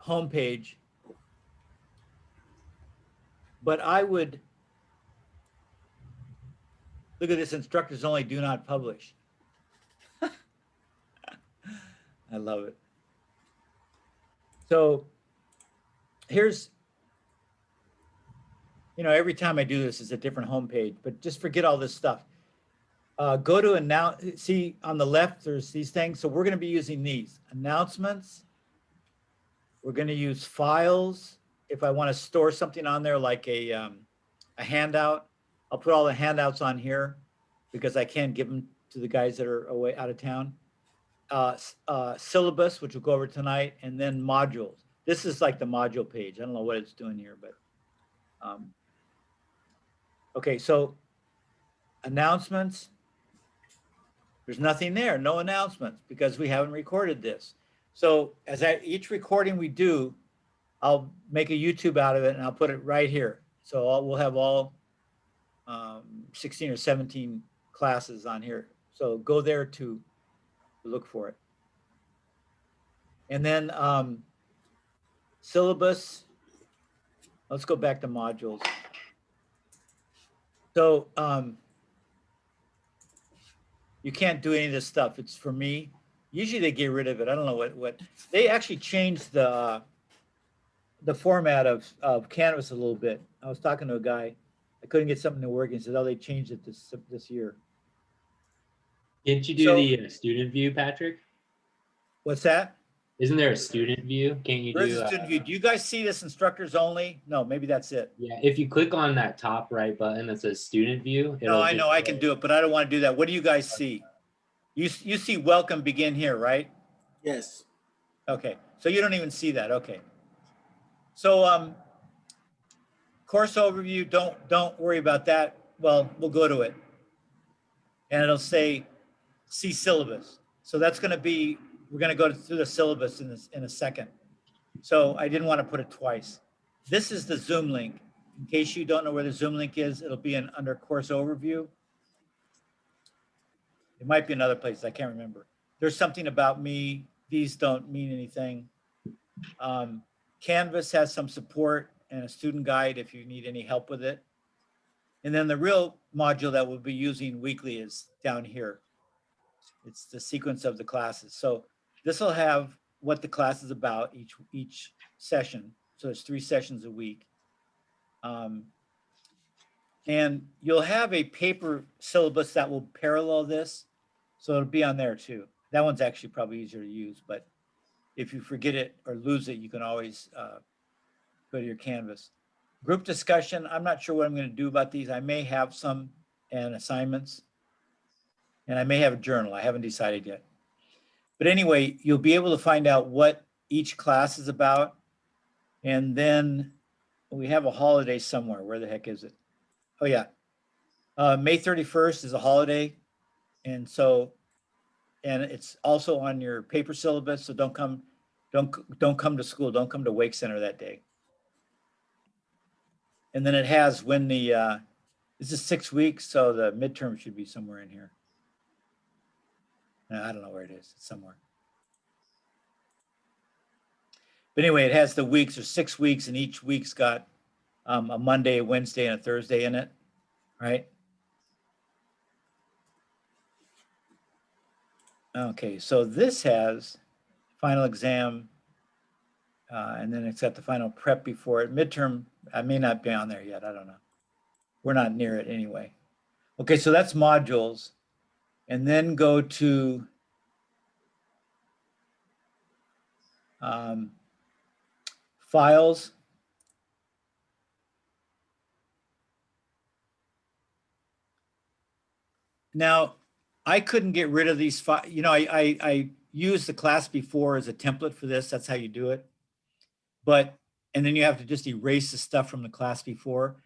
homepage. But I would, look at this, instructors only, do not publish. I love it. So here's, every time I do this, it's a different homepage, but just forget all this stuff. Go to see on the left, there's these things. So we're going to be using these announcements. We're going to use files. If I want to store something on there, like a handout, I'll put all the handouts on here because I can't give them to the guys that are away out of town. Syllabus, which we'll go over tonight, and then modules. This is like the module page. I don't know what it's doing here, but okay, so announcements. There's nothing there, no announcements, because we haven't recorded this. So each recording we do, I'll make a YouTube out of it and I'll put it right here. So we'll have all 16 or 17 classes on here. So go there to look for it. And then syllabus. Let's go back to modules. So you can't do any of this stuff. It's for me. Usually they get rid of it. I don't know what they actually changed the format of Canvas a little bit. I was talking to a guy. I couldn't get something to work. He said, "Oh, they changed it this year." Didn't you do So- the student view, Patrick? What's that? Isn't there a student view? Can't you There is do? a student view. Do you guys see this instructors only? No, maybe that's it. Yeah, if you click on that top right button that says student view, No, I know I display- can do it, but I don't want to do that. What do you guys see? You see welcome begin here, right? Yes. Okay, so you don't even see that. Okay. So course overview, don't worry about that. Well, we'll go to it. And it'll say see syllabus. So that's going to be, we're going to go through the syllabus in a second. So I didn't want to put it twice. This is the Zoom link. In case you don't know where the Zoom link is, it'll be under course overview. It might be another place. I can't remember. There's something about me. These don't mean anything. Canvas has some support and a student guide if you need any help with it. And then the real module that we'll be using weekly is down here. It's the sequence of the classes. So this will have what the class is about each session. So it's 3 sessions a week. And you'll have a paper syllabus that will parallel this. So it'll be on there too. That one's actually probably easier to use, but if you forget it or lose it, you can always go to your Canvas. Group discussion, I'm not sure what I'm going to do about these. I may have some and assignments, and I may have a journal. I haven't decided yet. But anyway, you'll be able to find out what each class is about. And then we have a holiday somewhere. Where the heck is it? Oh, yeah. May 31st is a holiday. And so and it's also on your paper syllabus. So don't come to school. Don't come to Wake Center that day. And then it has when the, this is 6 weeks, so the midterm should be somewhere in here. I don't know where it is. It's somewhere. But anyway, it has the weeks. There's 6 weeks, and each week's got a Monday, a Wednesday, and a Thursday in it, right? Okay, so this has final exam, and then it's got the final prep before it. Midterm, I may not be on there yet. I don't know. We're not near it anyway. Okay, so that's modules. And then go to files. Now, I couldn't get rid of these files. You know, I used the class before as a template for this. That's how you do it. But, and then you have to just erase the stuff from the class before.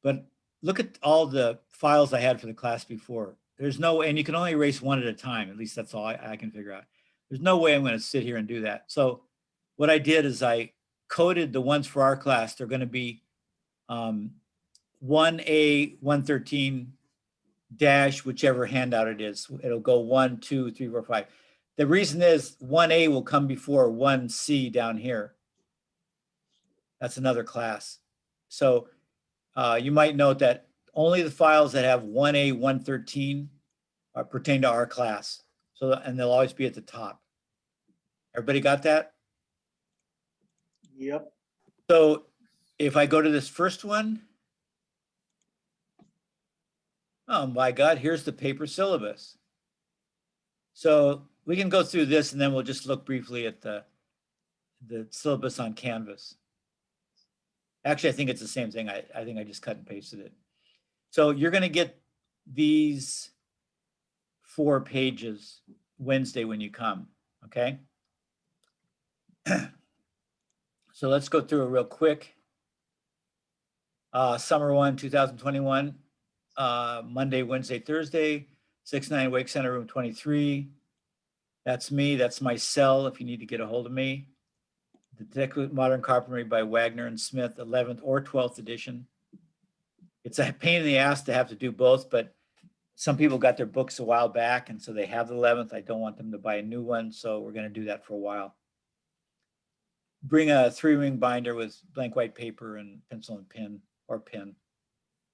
But look at all the files I had for the class before. There's no way, and you can only erase one at a time. At least that's all I can figure out. There's no way I'm going to sit here and do that. So what I did is I coded the ones for our class. They're going to be 1A, 113 dash, whichever handout it is. It'll go 1, 2, 3, 4, 5. The reason is 1A will come before 1C down here. That's another class. So you might note that only the files that have 1A, 113 pertain to our class. So, and they'll always be at the top. Everybody got that? Yep. So if I go to this first one, oh my God, here's the paper syllabus. So we can go through this and then we'll just look briefly at the syllabus on Canvas. Actually, I think it's the same thing. I think I just cut and pasted it. So you're going to get these 4 pages Wednesday when you come, okay? So let's go through it real quick. Summer 1, 2021, Monday, Wednesday, Thursday, 6-9 Wake Center, room 23. That's me. That's my cell if you need to get a hold of me. The Detective Modern Carpentry by Wagner and Smith, 11th or 12th edition. It's a pain in the ass to have to do both, but some people got their books a while back, and so they have the 11th. I don't want them to buy a new one, so we're going to do that for a while. Bring a 3-ring binder with blank white paper and pencil and pen, or pen,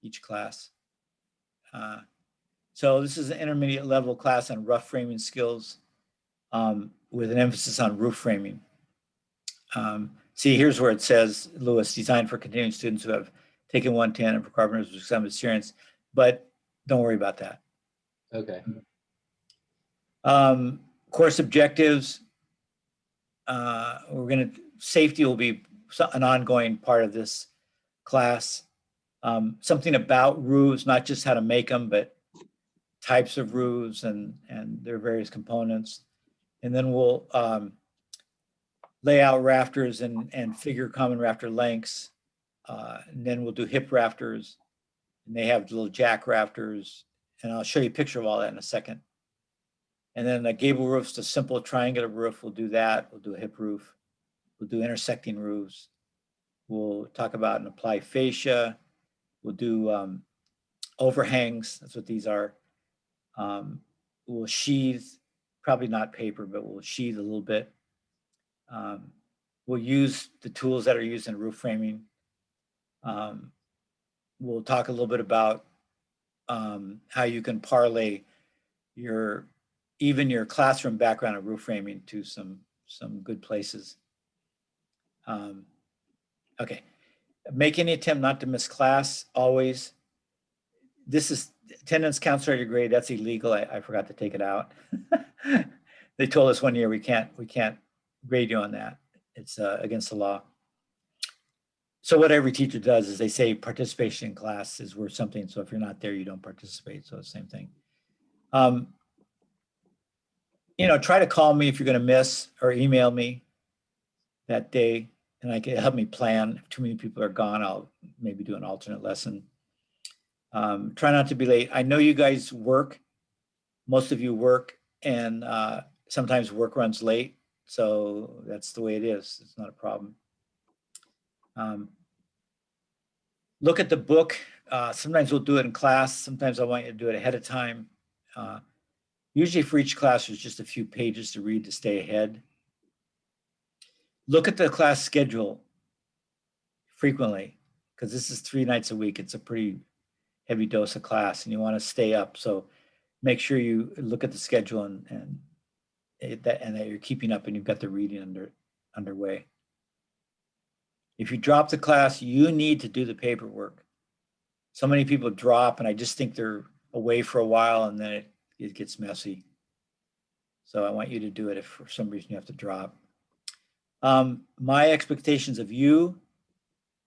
each class. So this is an intermediate level class on rough framing skills with an emphasis on roof framing. See, here's where it says, Lewis, designed for continuing students who have taken 110 and for carpenters with some experience, but don't worry about that. Okay. Course objectives. Safety will be an ongoing part of this class. Something about roofs, not just how to make them, but types of roofs and their various components. And then we'll lay out rafters and figure common rafter lengths. And then we'll do hip rafters, and they have little jack rafters. And I'll show you a picture of all that in a second. And then the gable roof's the simple triangular roof. We'll do that. We'll do a hip roof. We'll do intersecting roofs. We'll talk about and apply fascia. We'll do overhangs. That's what these are. We'll sheathe, probably not paper, but we'll sheathe a little bit. We'll use the tools that are used in roof framing. We'll talk a little bit about how you can parlay even your classroom background of roof framing to some good places. Okay, make any attempt not to miss class always. This is attendance counts toward your grade. That's illegal. I forgot to take it out. They told us one year we can't grade you on that. It's against the law. So what every teacher does is they say participation in class is worth something. So if you're not there, you don't participate. So the same thing. Try to call me if you're going to miss, or email me that day, and I can help me plan. If too many people are gone, I'll maybe do an alternate lesson. Try not to be late. I know you guys work. Most of you work, And sometimes work runs late. So that's the way it is. It's not a problem. Look at the book. Sometimes we'll do it in class. Sometimes I want you to do it ahead of time. Usually for each class, there's just a few pages to read to stay ahead. Look at the class schedule frequently, because this is 3 nights a week. It's a pretty heavy dose of class and you want to stay up. So make sure you look at the schedule and that you're keeping up and you've got the reading underway. If you drop the class, you need to do the paperwork. So many people drop and I just think they're away for a while and then it gets messy. So I want you to do it if for some reason you have to drop. My expectations of you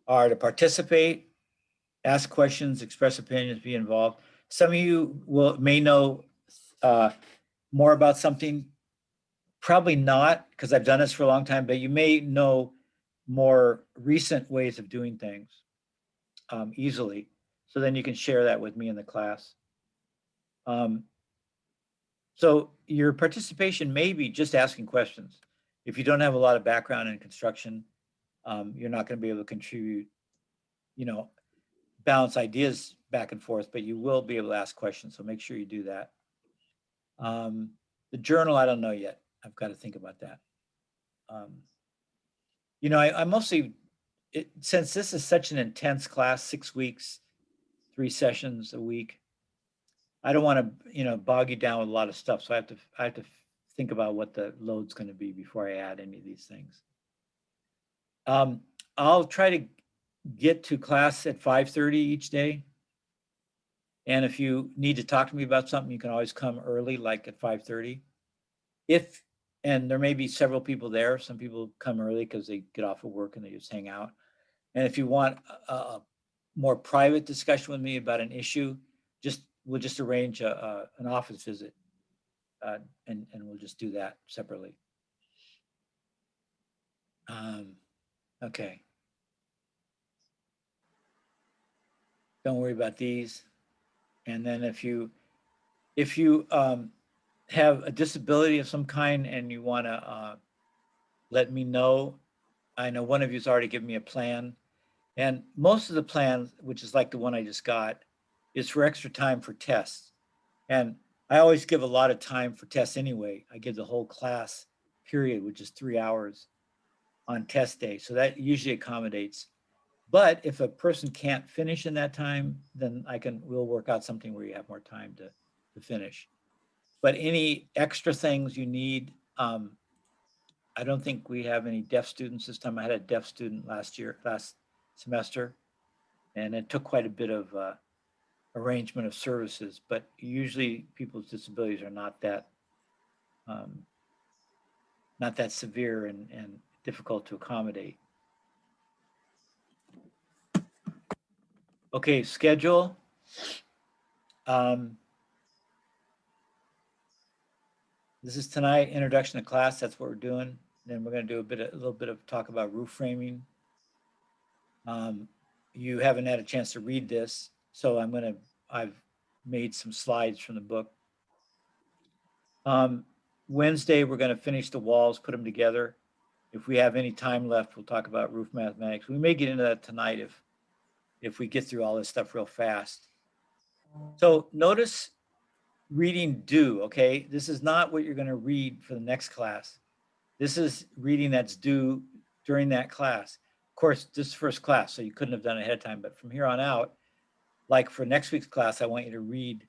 are to participate, ask questions, express opinions, be involved. Some of you may know more about something. Probably not, because I've done this for a long time, but you may know more recent ways of doing things easily. So then you can share that with me in the class. So your participation may be just asking questions. If you don't have a lot of background in construction, you're not going to be able to contribute, bounce ideas back and forth, but you will be able to ask questions. So make sure you do that. The journal, I don't know yet. I've got to think about that. I mostly, since this is such an intense class, 6 weeks, 3 sessions a week, I don't want to, bog you down with a lot of stuff. So I have to think about what the load's going to be before I add any of these things. I'll try to get to class at 5:30 each day. And if you need to talk to me about something, you can always come early, like at 5:30. And there may be several people there. Some people come early because they get off of work and they just hang out. And if you want a more private discussion with me about an issue, we'll just arrange an office visit, and we'll just do that separately. Okay. Don't worry about these. And then if you have a disability of some kind and you want to let me know, I know one of you's already given me a plan. And most of the plans, which is like the one I just got, is for extra time for tests. And I always give a lot of time for tests anyway. I give the whole class period, which is 3 hours on test day. So that usually accommodates. But if a person can't finish in that time, then we'll work out something where you have more time to finish. But any extra things you need, I don't think we have any deaf students this time. I had a deaf student last semester, and it took quite a bit of arrangement of services, but usually people's disabilities are not that severe and difficult to accommodate. Okay, schedule. This is tonight, introduction to class. That's what we're doing. Then we're going to do a little bit of talk about roof framing. You haven't had a chance to read this, so I've made some slides from the book. Wednesday, we're going to finish the walls, put them together. If we have any time left, we'll talk about roof mathematics. We may get into that tonight if we get through all this stuff real fast. So notice reading due, okay? This is not what you're going to read for the next class. This is reading that's due during that class. Of course, this is first class, so you couldn't have done it ahead of time, but from here on out, like for next week's class, I want you to read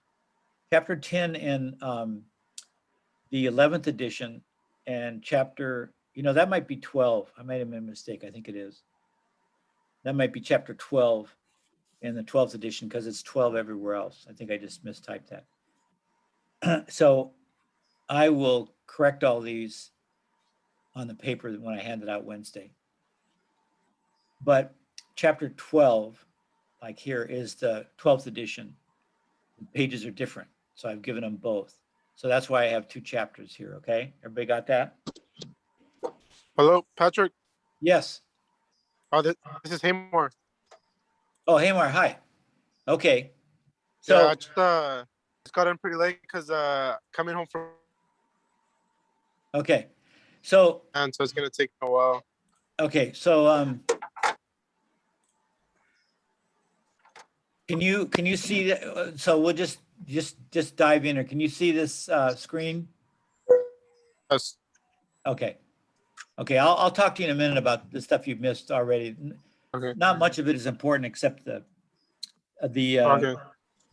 chapter 10 in the 11th edition and chapter, that might be 12. I might have made a mistake. I think it is. That might be chapter 12 in the 12th edition because it's 12 everywhere else. I think I just mistyped that. So I will correct all these on the paper when I hand it out Wednesday. But chapter 12, like here, is the 12th edition. The pages are different, so I've given them both. So that's why I have 2 chapters here, okay? Everybody got that? Hello, Patrick. Yes. This is Haymore. Oh, Haymar, hi. Okay. Yeah, So I just got in pretty late because coming home from Okay, so, And so it's gonna take a while. okay, so, can you see, so we'll just dive in, or can you see this, screen? Yes. Okay. Okay, I'll talk to you in a minute about the stuff you've missed already. Okay. Not much of it is important except the Okay.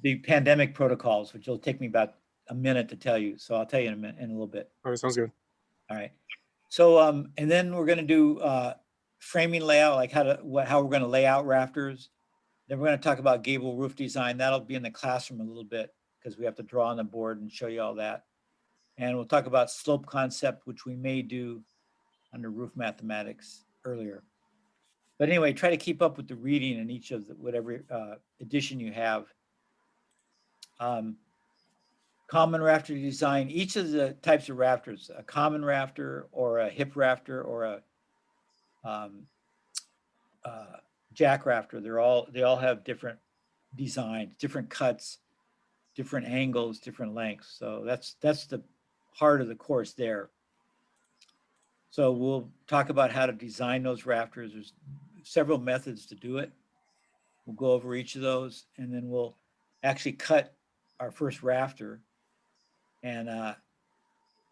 the pandemic protocols, which will take me about a minute to tell you. So I'll tell you in a minute, in a little bit. Okay. Sounds good. All right. So and then we're gonna do framing layout, like how we're gonna lay out rafters. Then we're gonna talk about gable roof design. That'll be in the classroom a little bit because we have to draw on the board and show you all that. And we'll talk about slope concept, which we may do under roof mathematics earlier. But anyway, try to keep up with the reading in each of the, whatever edition you have. Common rafter design, each of the types of rafters, a common rafter or a hip rafter or a jack rafter, they all have different designs, different cuts, different angles, different lengths. So that's the heart of the course there. So we'll talk about how to design those rafters. There's several methods to do it. We'll go over each of those, and then we'll actually cut our first rafter, and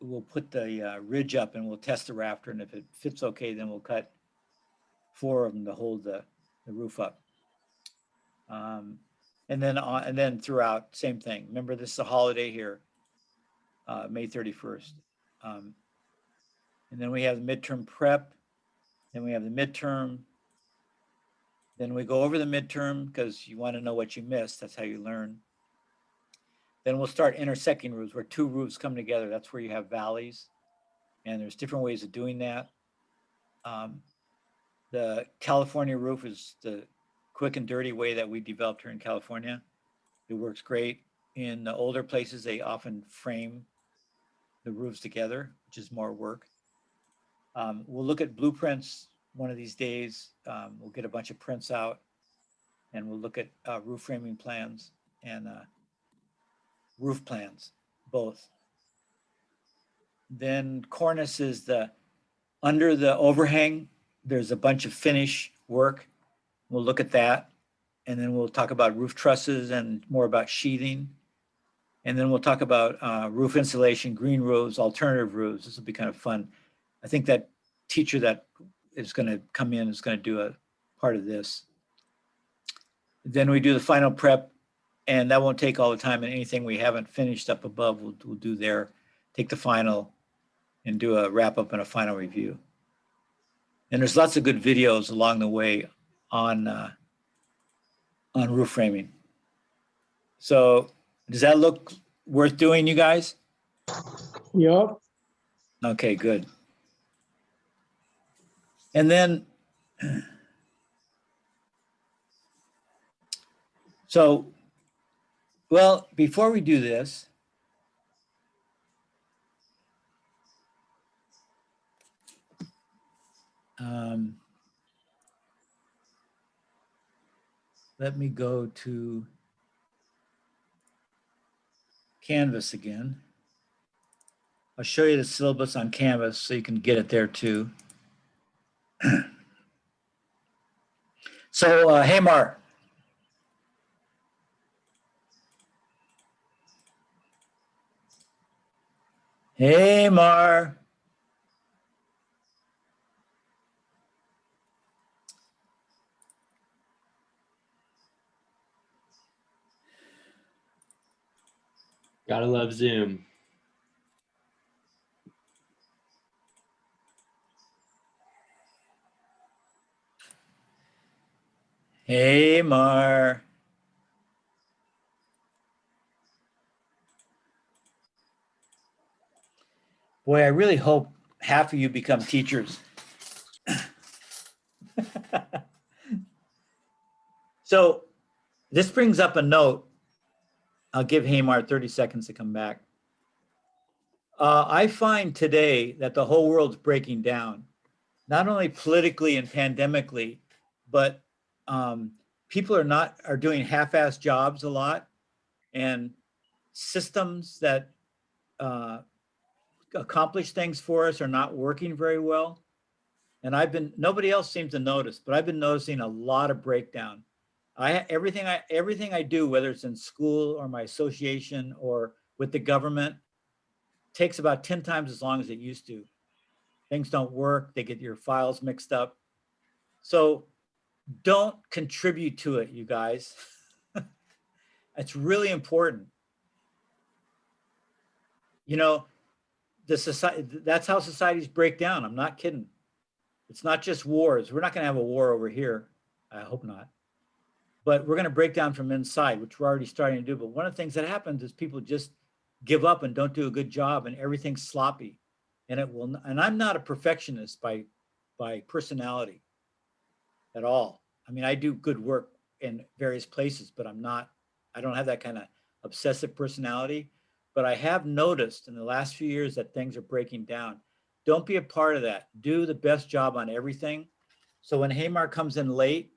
we'll put the ridge up and we'll test the rafter. And if it fits okay, then we'll cut 4 of them to hold the roof up. And then throughout, same thing. Remember, this is a holiday here, May 31st. And then we have the midterm prep. Then we have the midterm. Then we go over the midterm because you want to know what you missed. That's how you learn. Then we'll start intersecting roofs where 2 roofs come together. That's where you have valleys. And there's different ways of doing that. The California roof is the quick and dirty way that we developed here in California. It works great. In the older places, they often frame the roofs together, which is more work. We'll look at blueprints one of these days. We'll get a bunch of prints out and we'll look at roof framing plans and roof plans, both. Then cornice is under the overhang, there's a bunch of finish work. We'll look at that. And then we'll talk about roof trusses and more about sheathing. And then we'll talk about roof insulation, green roofs, alternative roofs. This will be kind of fun. I think that teacher that is going to come in is going to do a part of this. Then we do the final prep, and that won't take all the time. And anything we haven't finished up above, we'll do there. Take the final and do a wrap up and a final review. And there's lots of good videos along the way on roof framing. So does that look worth doing, you guys? Yup. Okay, good. And then, so, well, before we do this, let me go to Canvas again. I'll show you the syllabus on Canvas so you can get it there too. So, hey, Mar. Hey, Mar. Gotta love Zoom. Hey, Mar. Boy, I really hope half of you become teachers. So this brings up a note. I'll give Hamar 30 seconds to come back. I find today that the whole world's breaking down, not only politically and pandemically, but people are doing half-assed jobs a lot, and systems that accomplish things for us are not working very well. And nobody else seems to notice, but I've been noticing a lot of breakdown. Everything I do, whether it's in school or my association or with the government, takes about 10 times as long as it used to. Things don't work. They get your files mixed up. So don't contribute to it, you guys. It's really important. You know, that's how societies break down. I'm not kidding. It's not just wars. We're not going to have a war over here. I hope not. But we're going to break down from inside, which we're already starting to do. But one of the things that happens is people just give up and don't do a good job, and everything's sloppy. And I'm not a perfectionist by personality at all. I mean, I do good work in various places, but I don't have that kind of obsessive personality. But I have noticed in the last few years that things are breaking down. Don't be a part of that. Do the best job on everything. So when Hamar comes in late,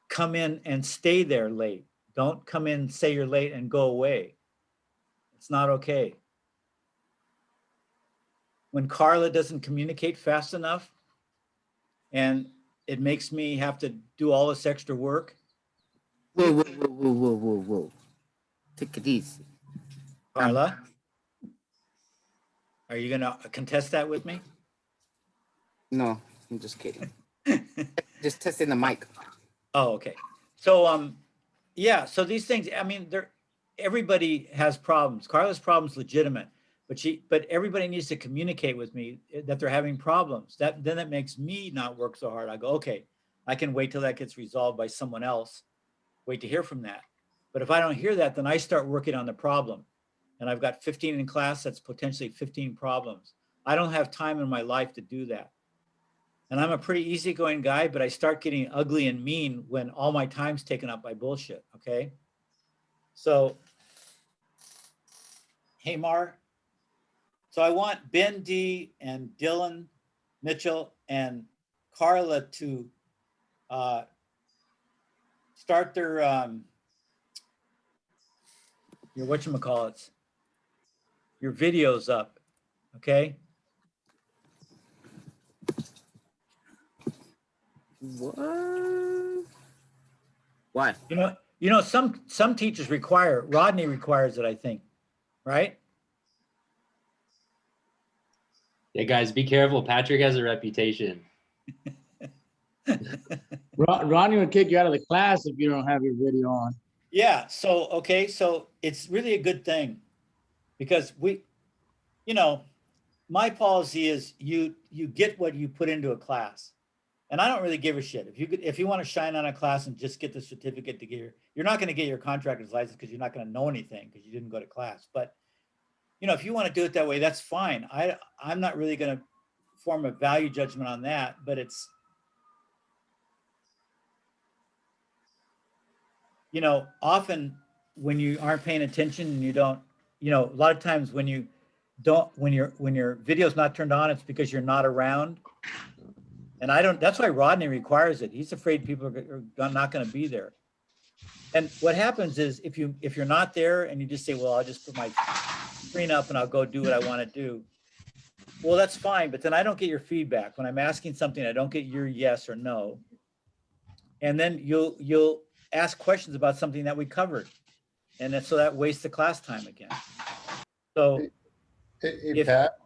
come in and stay there late. Don't come in, say you're late and go away. It's not okay. When Carla doesn't communicate fast enough and it makes me have to do all this extra work. Whoa. Take it easy. Carla, are you gonna contest that with me? No, I'm just kidding. Just testing the mic. Oh, okay. So, yeah, so these things, I mean, everybody has problems. Carla's problem's legitimate, but everybody needs to communicate with me that they're having problems. Then that makes me not work so hard. I go, okay, I can wait till that gets resolved by someone else, wait to hear from that. But if I don't hear that, then I start working on the problem. And I've got 15 in class, that's potentially 15 problems. I don't have time in my life to do that. And I'm a pretty easygoing guy, but I start getting ugly and mean when all my time's taken up by bullshit, okay? So, hey, Mar. So I want Ben D and Dylan Mitchell and Carla to start their, your whatchamacallits, your videos up, okay? What? Why? You know, some teachers Rodney requires it, I think, right? Yeah, guys, be careful. Patrick has a reputation. Ronnie would kick you out of the class if you don't have your video on. Yeah, so, okay, so it's really a good thing because my policy is you get what you put into a class. And I don't really give a shit. If you want to shine on a class and just get the certificate to you're not going to get your contractor's license because you're not going to know anything because you didn't go to class. But, if you want to do it that way, that's fine. I'm not really going to form a value judgment on that, but it's, often when you aren't paying attention and you don't, a lot of times when your video's not turned on, it's because you're not around. And that's why Rodney requires it. He's afraid people are not going to be there. And what happens is if you're not there and you just say, well, I'll just put my screen up and I'll go do what I want to do. Well, that's fine. But then I don't get your feedback. When I'm asking something, I don't get your yes or no. And then you'll ask questions about something that we covered. And then, so that wastes the class time again. So Hey, Pat,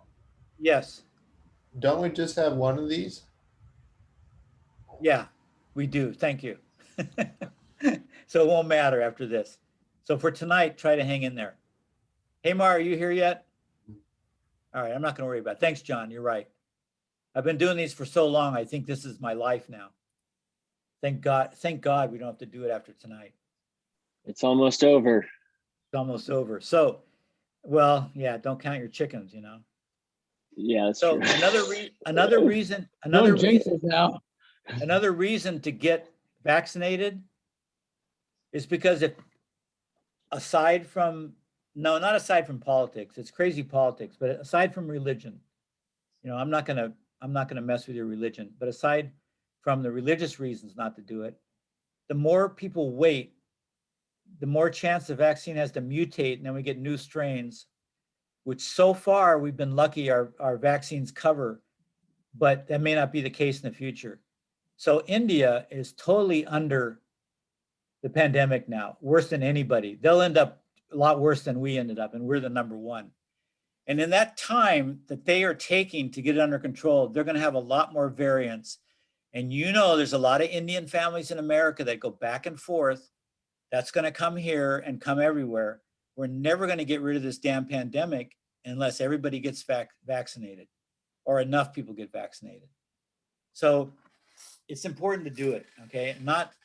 yes. don't we just have one of these? Yeah, we do. Thank you. So it won't matter after this. So for tonight, try to hang in there. Hey, Mar, are you here yet? All right, I'm not going to worry about it. Thanks, John. You're right. I've been doing these for so long. I think this is my life now. Thank God we don't have to do it after tonight. It's almost over. It's almost over. So, well, yeah, don't count your chickens, Yeah, that's So true. another reason now. Another reason to get vaccinated is because not aside from politics, it's crazy politics, but aside from religion, I'm not gonna mess with your religion, but aside from the religious reasons not to do it, the more people wait, the more chance the vaccine has to mutate, and then we get new strains, which so far we've been lucky our vaccines cover, but that may not be the case in the future. So India is totally under the pandemic now, worse than anybody. They'll end up a lot worse than we ended up, and we're the number one. And in that time that they are taking to get it under control, they're going to have a lot more variants. And you know, there's a lot of Indian families in America that go back and forth. That's going to come here and come everywhere. We're never going to get rid of this damn pandemic unless everybody gets vaccinated or enough people get vaccinated. So it's important to do it, okay?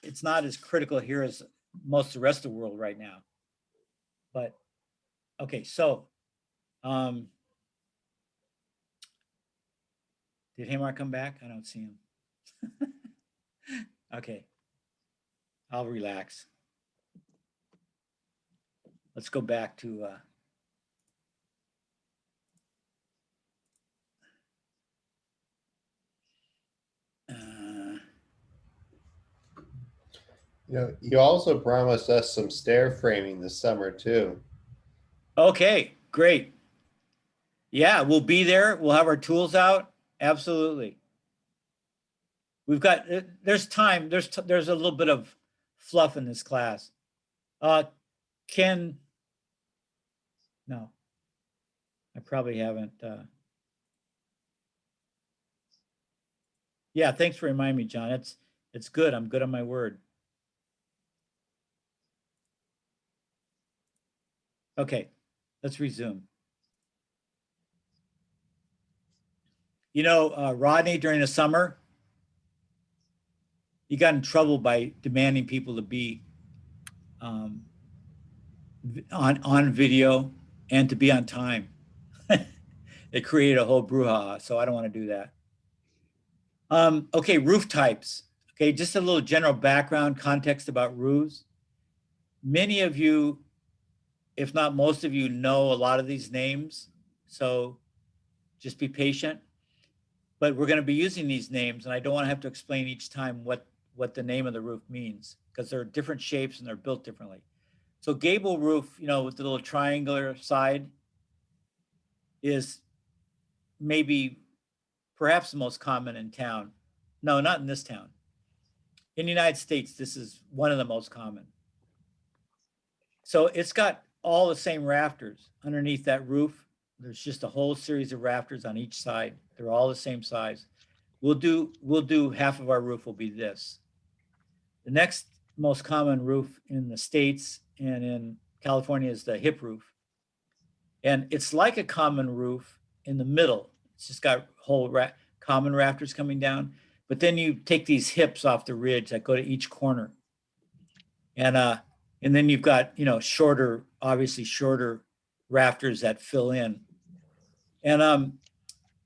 It's not as critical here as most of the rest of the world right now. But, okay, so, did Hamar come back? I don't see him. Okay, I'll relax. Let's go back to, You also promised us some stair framing this summer too. okay, great. Yeah, we'll be there. We'll have our tools out. Absolutely. We've got, there's time. There's a little bit of fluff in this class. Ken, no, I probably haven't. Yeah, thanks for reminding me, John. It's good. I'm good on my word. Okay, let's resume. You know, Rodney, during the summer, you got in trouble by demanding people to be on video and to be on time. It created a whole brouhaha, so I don't want to do that. Okay, roof types. Okay, just a little general background context about roofs. Many of you, if not most of you, know a lot of these names, so just be patient. But we're going to be using these names, and I don't want to have to explain each time what the name of the roof means, because they're different shapes and they're built differently. So gable roof, you know, with the little triangular side, is maybe perhaps the most common in town. No, not in this town. In the United States, this is one of the most common. So it's got all the same rafters underneath that roof. There's just a whole series of rafters on each side. They're all the same size. We'll do half of our roof will be this. The next most common roof in the States and in California is the hip roof. And it's like a common roof in the middle. It's just got whole common rafters coming down. But then you take these hips off the ridge that go to each corner. And then you've got, you know, obviously shorter rafters that fill in. And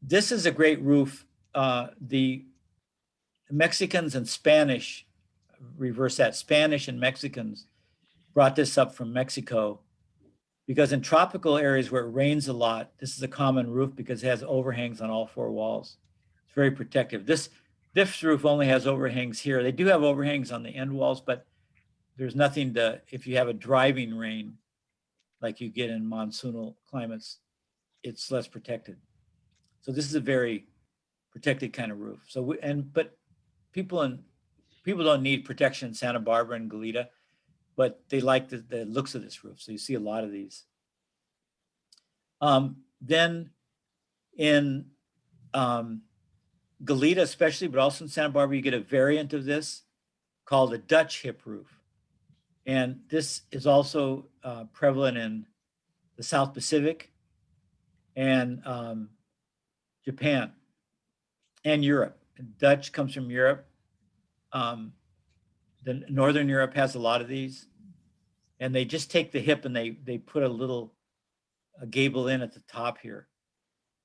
this is a great roof. The Mexicans and Spanish, reverse that, Spanish and Mexicans brought this up from Mexico, because in tropical areas where it rains a lot, this is a common roof because it has overhangs on all four walls. It's very protective. This roof only has overhangs here. They do have overhangs on the end walls, but there's nothing if you have a driving rain, like you get in monsoonal climates, it's less protected. So this is a very protected kind of roof. So, but people don't need protection in Santa Barbara and Goleta, but they like the looks of this roof. So you see a lot of these. Then in Goleta especially, but also in Santa Barbara, you get a variant of this called a Dutch hip roof. And this is also prevalent in the South Pacific and Japan and Europe. Dutch comes from Europe. The Northern Europe has a lot of these. And they just take the hip and they put a gable in at the top here.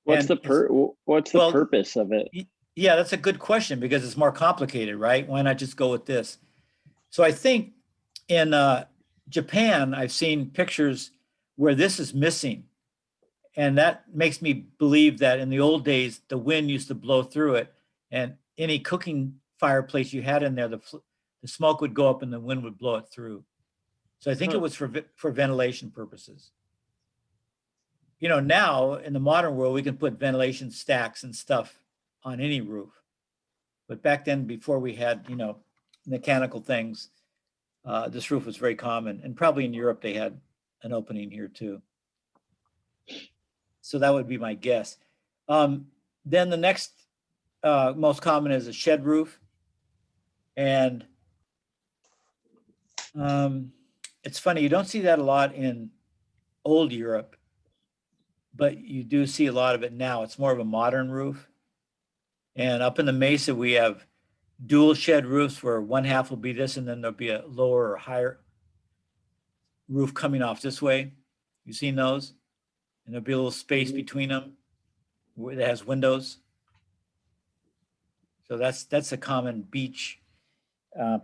What's the purpose of it? Yeah, that's a good question, because it's more complicated, right? Why not just go with this? So I think in Japan, I've seen pictures where this is missing. And that makes me believe that in the old days, the wind used to blow through it, and any cooking fireplace you had in there, the smoke would go up and the wind would blow it through. So I think it was for ventilation purposes. you know, now in the modern world, we can put ventilation stacks and stuff on any roof. But back then, before we had, you know, mechanical things, this roof was very common, and probably in Europe, they had an opening here too. So that would be my guess. Then the next most common is a shed roof. And it's funny, you don't see that a lot in old Europe, but you do see a lot of it now. It's more of a modern roof. And up in the Mesa, we have dual shed roofs where one half will be this, and then there'll be a lower or higher roof coming off this way. You've seen those? And there'll be a little space between them where it has windows. So that's a common beach,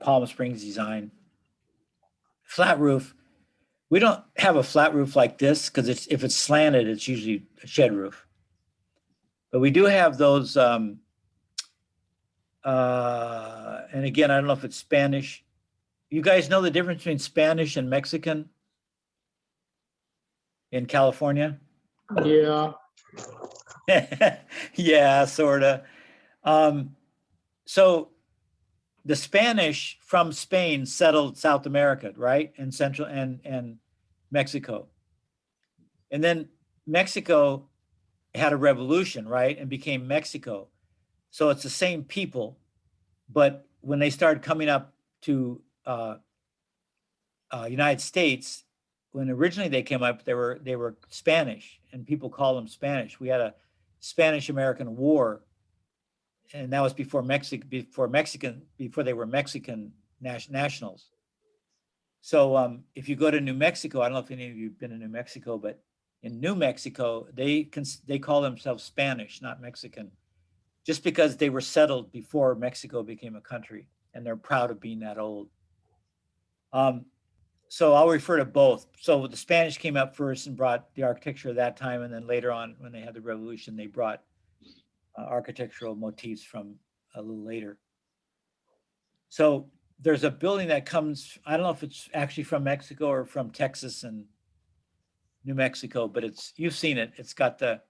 Palm Springs design. Flat roof. We don't have a flat roof like this because if it's slanted, it's usually a shed roof. But we do have those, and again, I don't know if it's Spanish. You guys know the difference between Spanish and Mexican in California? Yeah. Yeah, sort of. So the Spanish from Spain settled South America, right? And Central and Mexico. And then Mexico had a revolution, right? And became Mexico. So it's the same people, but when they started coming up to United States, when originally they came up, they were Spanish, and people call them Spanish. We had a Spanish-American War, and that was before they were Mexican nationals. So if you go to New Mexico, I don't know if any of you have been in New Mexico, but in New Mexico, they call themselves Spanish, not Mexican, just because they were settled before Mexico became a country, and they're proud of being that old. So I'll refer to both. So the Spanish came up first and brought the architecture of that time, and then later on, when they had the revolution, they brought architectural motifs from a little later. So there's a building that comes, I don't know if it's actually from Mexico or from Texas and New Mexico, but you've seen it. It's got the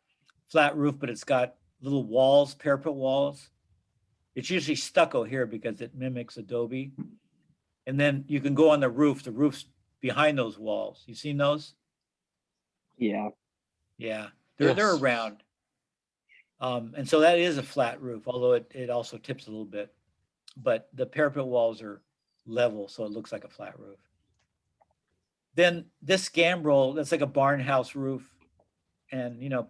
flat roof, but it's got little walls, parapet walls. It's usually stucco here because it mimics adobe. And then you can go on the roof's behind those walls. You seen those? Yeah. Yeah, they're around. And so that is a flat roof, although it also tips a little bit. But the parapet walls are level, so it looks like a flat roof. Then this gambrel, that's like a barn house roof. And, you know,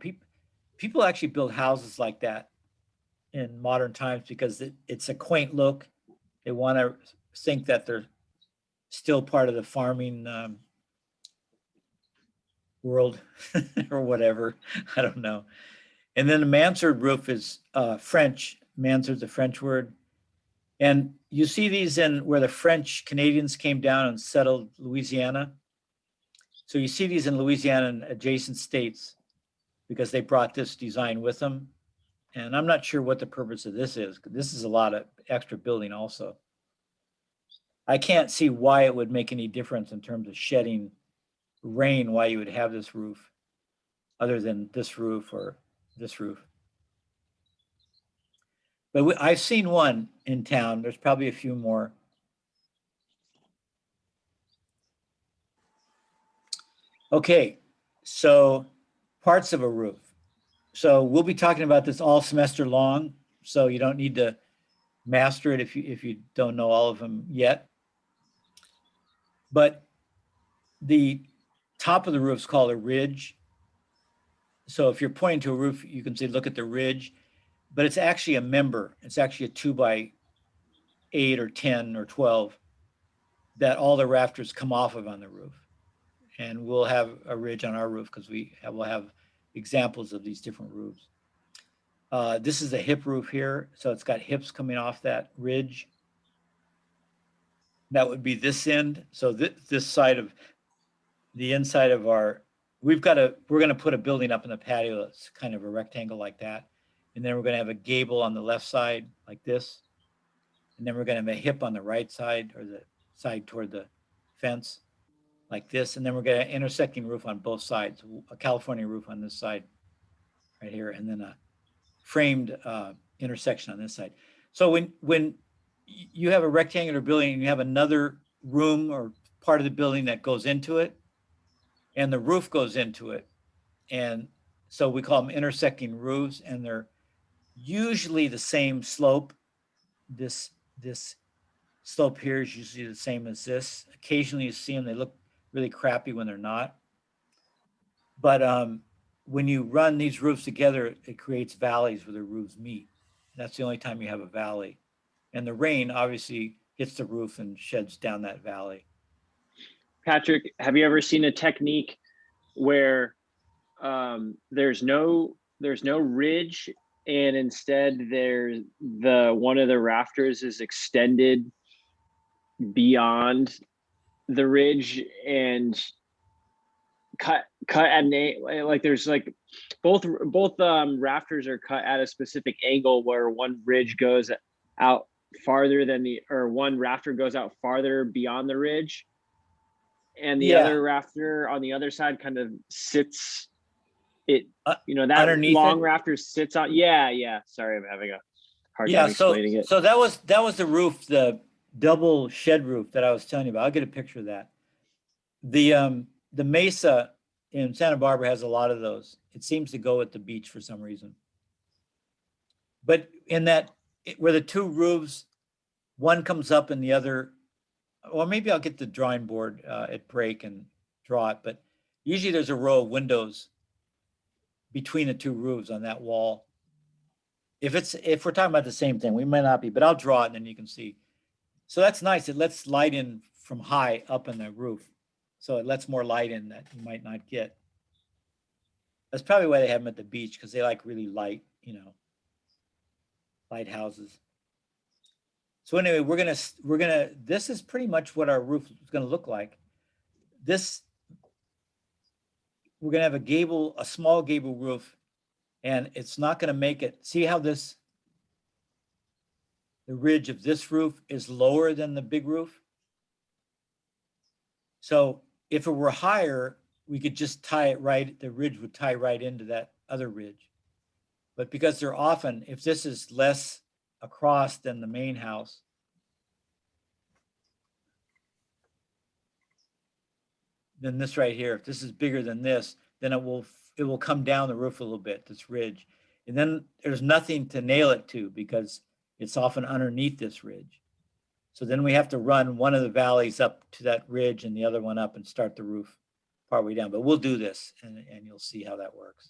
people actually build houses like that in modern times because it's a quaint look. They want to think that they're still part of the farming world or whatever. I don't know. And then the mansard roof is French. Mansard's a French word. And you see these in where the French Canadians came down and settled Louisiana. So you see these in Louisiana and adjacent states because they brought this design with them. And I'm not sure what the purpose of this is. This is a lot of extra building also. I can't see why it would make any difference in terms of shedding rain, why you would have this roof other than this roof or this roof. But I've seen one in town. There's probably a few more. Okay, so parts of a roof. So we'll be talking about this all semester long, so you don't need to master it if you don't know all of them yet. But the top of the roof is called a ridge. So if you're pointing to a roof, you can say, look at the ridge, but it's actually a member. It's actually a 2x8 or 10 or 12 that all the rafters come off of on the roof. And we'll have a ridge on our roof because we'll have examples of these different roofs. This is a hip roof here. So it's got hips coming off that ridge. That would be this end. So this side of the inside of we're going to put a building up in the patio that's kind of a rectangle like that. And then we're going to have a gable on the left side like this. And then we're going to have a hip on the right side or the side toward the fence like this, and then we're gonna intersecting roof on both sides, a California roof on this side right here, and then a framed intersection on this side. So when you have a rectangular building and you have another room or part of the building that goes into it, and the roof goes into it, and so we call them intersecting roofs, and they're usually the same slope. This slope here is usually the same as this. Occasionally you see them, they look really crappy when they're not. But when you run these roofs together, it creates valleys where the roofs meet. That's the only time you have a valley. And the rain obviously hits the roof and sheds down that valley. Patrick, have you ever seen a technique where there's no ridge, and instead there's one of the rafters is extended beyond the ridge and cut at like there's like both rafters are cut at a specific angle where one ridge goes out farther than one rafter goes out farther beyond the ridge, and the other rafter on the other side kind of sits that underneath long it? rafter sits on. Yeah. Sorry, I'm having a hard time explaining it. So that was the roof, the double shed roof that I was telling you about. I'll get a picture of that. The Mesa in Santa Barbara has a lot of those. It seems to go at the beach for some reason. But in that, where the two roofs, one comes up and the other, or maybe I'll get the drawing board at break and draw it, but usually there's a row of windows between the two roofs on that wall. If we're talking about the same thing, we might not be, but I'll draw it and then you can see. So that's nice. It lets light in from high up in the roof. So it lets more light in that you might not get. That's probably why they have them at the beach, because they like really light, light houses. So anyway, we're gonna, this is pretty much what our roof is gonna look like. We're gonna have a small gable roof, and it's not gonna make it, see how the ridge of this roof is lower than the big roof? So if it were higher, we could just tie it right, the ridge would tie right into that other ridge. But because they're often, if this is less across than the main house, then this right here, if this is bigger than this, then it will come down the roof a little bit, this ridge. And then there's nothing to nail it to because it's often underneath this ridge. So then we have to run one of the valleys up to that ridge and the other one up and start the roof partway down. But we'll do this and you'll see how that works.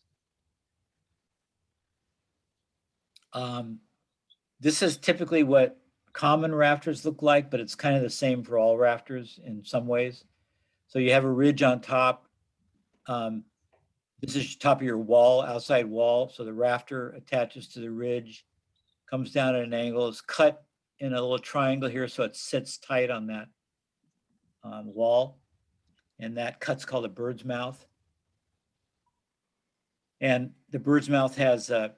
This is typically what common rafters look like, but it's kind of the same for all rafters in some ways. So you have a ridge on top. This is top of your wall, outside wall. So the rafter attaches to the ridge, comes down at an angle, is cut in a little triangle here so it sits tight on that wall. And that cut's called a bird's mouth. And the bird's mouth has a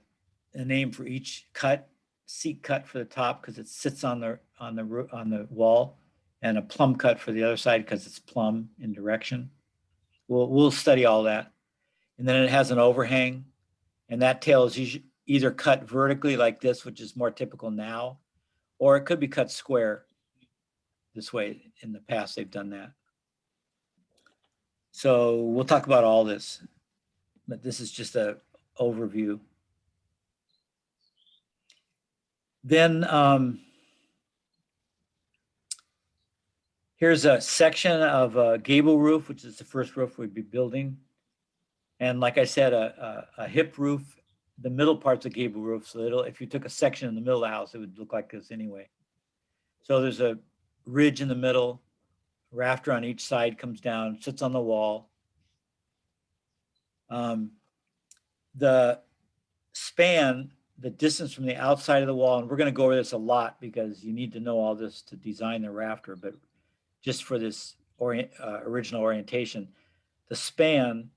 name for each cut, seat cut for the top because it sits on the wall, and a plumb cut for the other side because it's plumb in direction. We'll study all that. And then it has an overhang, and that tail is either cut vertically like this, which is more typical now, or it could be cut square this way. In the past, they've done that. So we'll talk about all this, but this is just an overview. Then here's a section of a gable roof, which is the first roof we'd be building. And like I said, a hip roof, the middle part's a gable roof. So if you took a section in the middle of the house, it would look like this anyway. So there's a ridge in the middle, rafter on each side comes down, sits on the wall. The span, the distance from the outside of the wall, and we're going to go over this a lot because you need to know all this to design the rafter, but just for this original orientation, the span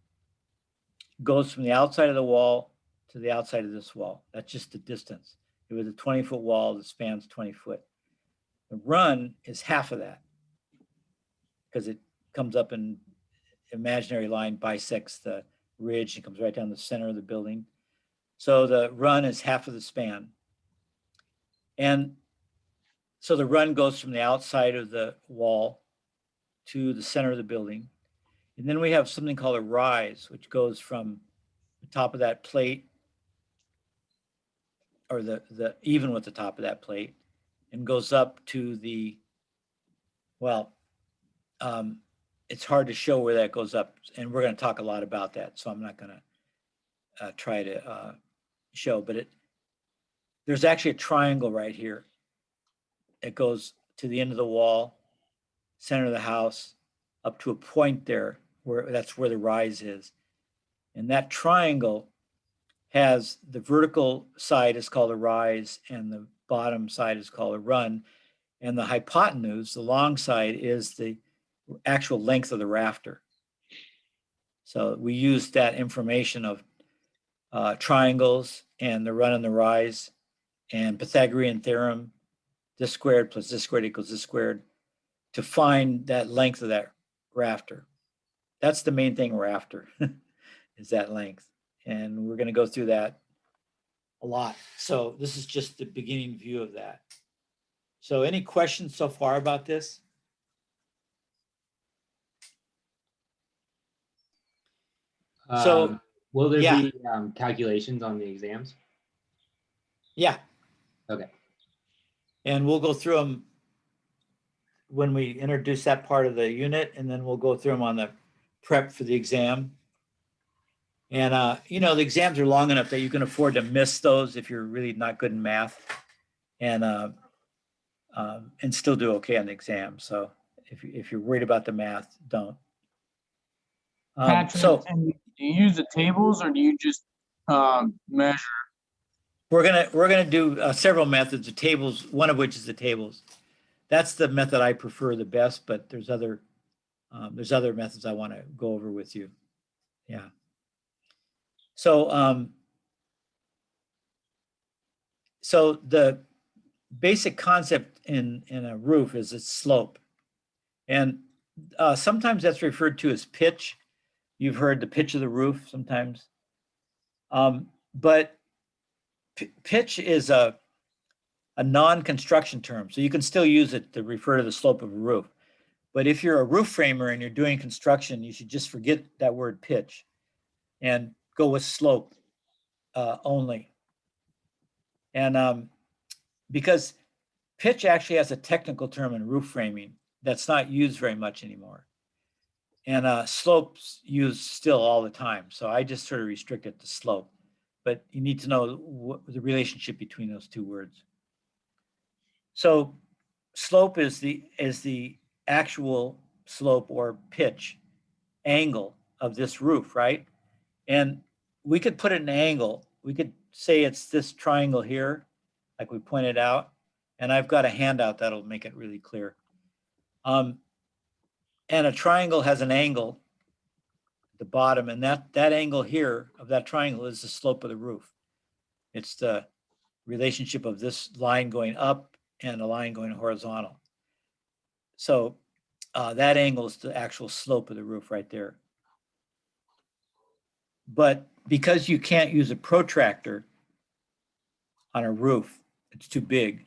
goes from the outside of the wall to the outside of this wall. That's just the distance. It was a 20-foot wall, the span's 20 foot. The run is half of that because it comes up and imaginary line bisects the ridge and comes right down the center of the building. So the run is half of the span. And so the run goes from the outside of the wall to the center of the building. And then we have something called a rise, which goes from the top of that plate, or the even with the top of that plate, and goes up to the, well, it's hard to show where that goes up, and we're going to talk a lot about that, so I'm not going to try to show, but there's actually a triangle right here. It goes to the end of the wall, center of the house, up to a point there where that's where the rise is. And that triangle has the vertical side is called a rise and the bottom side is called a run. And the hypotenuse, the long side, is the actual length of the rafter. So we use that information of triangles and the run and the rise and Pythagorean theorem, this squared plus this squared equals this squared, to find that length of that rafter. That's the main thing we're after, is that length. And we're going to go through that a lot. So this is just the beginning view of that. So any questions so far about this? So, Will there yeah. be calculations on the exams? Yeah. Okay. And we'll go through them when we introduce that part of the unit, and then we'll go through them on the prep for the exam. And, you know, the exams are long enough that you can afford to miss those if you're really not good in math, and still do okay on the exam. So if you're worried about the math, don't. Patrick, So and do you use the tables or do you just measure? we're gonna do several methods of tables, one of which is the tables. That's the method I prefer the best, but there's other methods I want to go over with you. Yeah. So so the basic concept in a roof is its slope, and sometimes that's referred to as pitch. You've heard the pitch of the roof sometimes, but pitch is a non-construction term, so you can still use it to refer to the slope of a roof. But if you're a roof framer and you're doing construction, you should just forget that word pitch and go with slope only. And because pitch actually has a technical term in roof framing that's not used very much anymore. And slopes used still all the time. So I just sort of restrict it to slope. But you need to know the relationship between those two words. So slope is the actual slope or pitch angle of this roof, right? And we could put it in an angle. We could say it's this triangle here, like we pointed out. And I've got a handout that'll make it really clear. And a triangle has an angle at the bottom, and that angle here of that triangle is the slope of the roof. It's the relationship of this line going up and a line going horizontal. So that angle is the actual slope of the roof right there. But because you can't use a protractor on a roof, it's too big,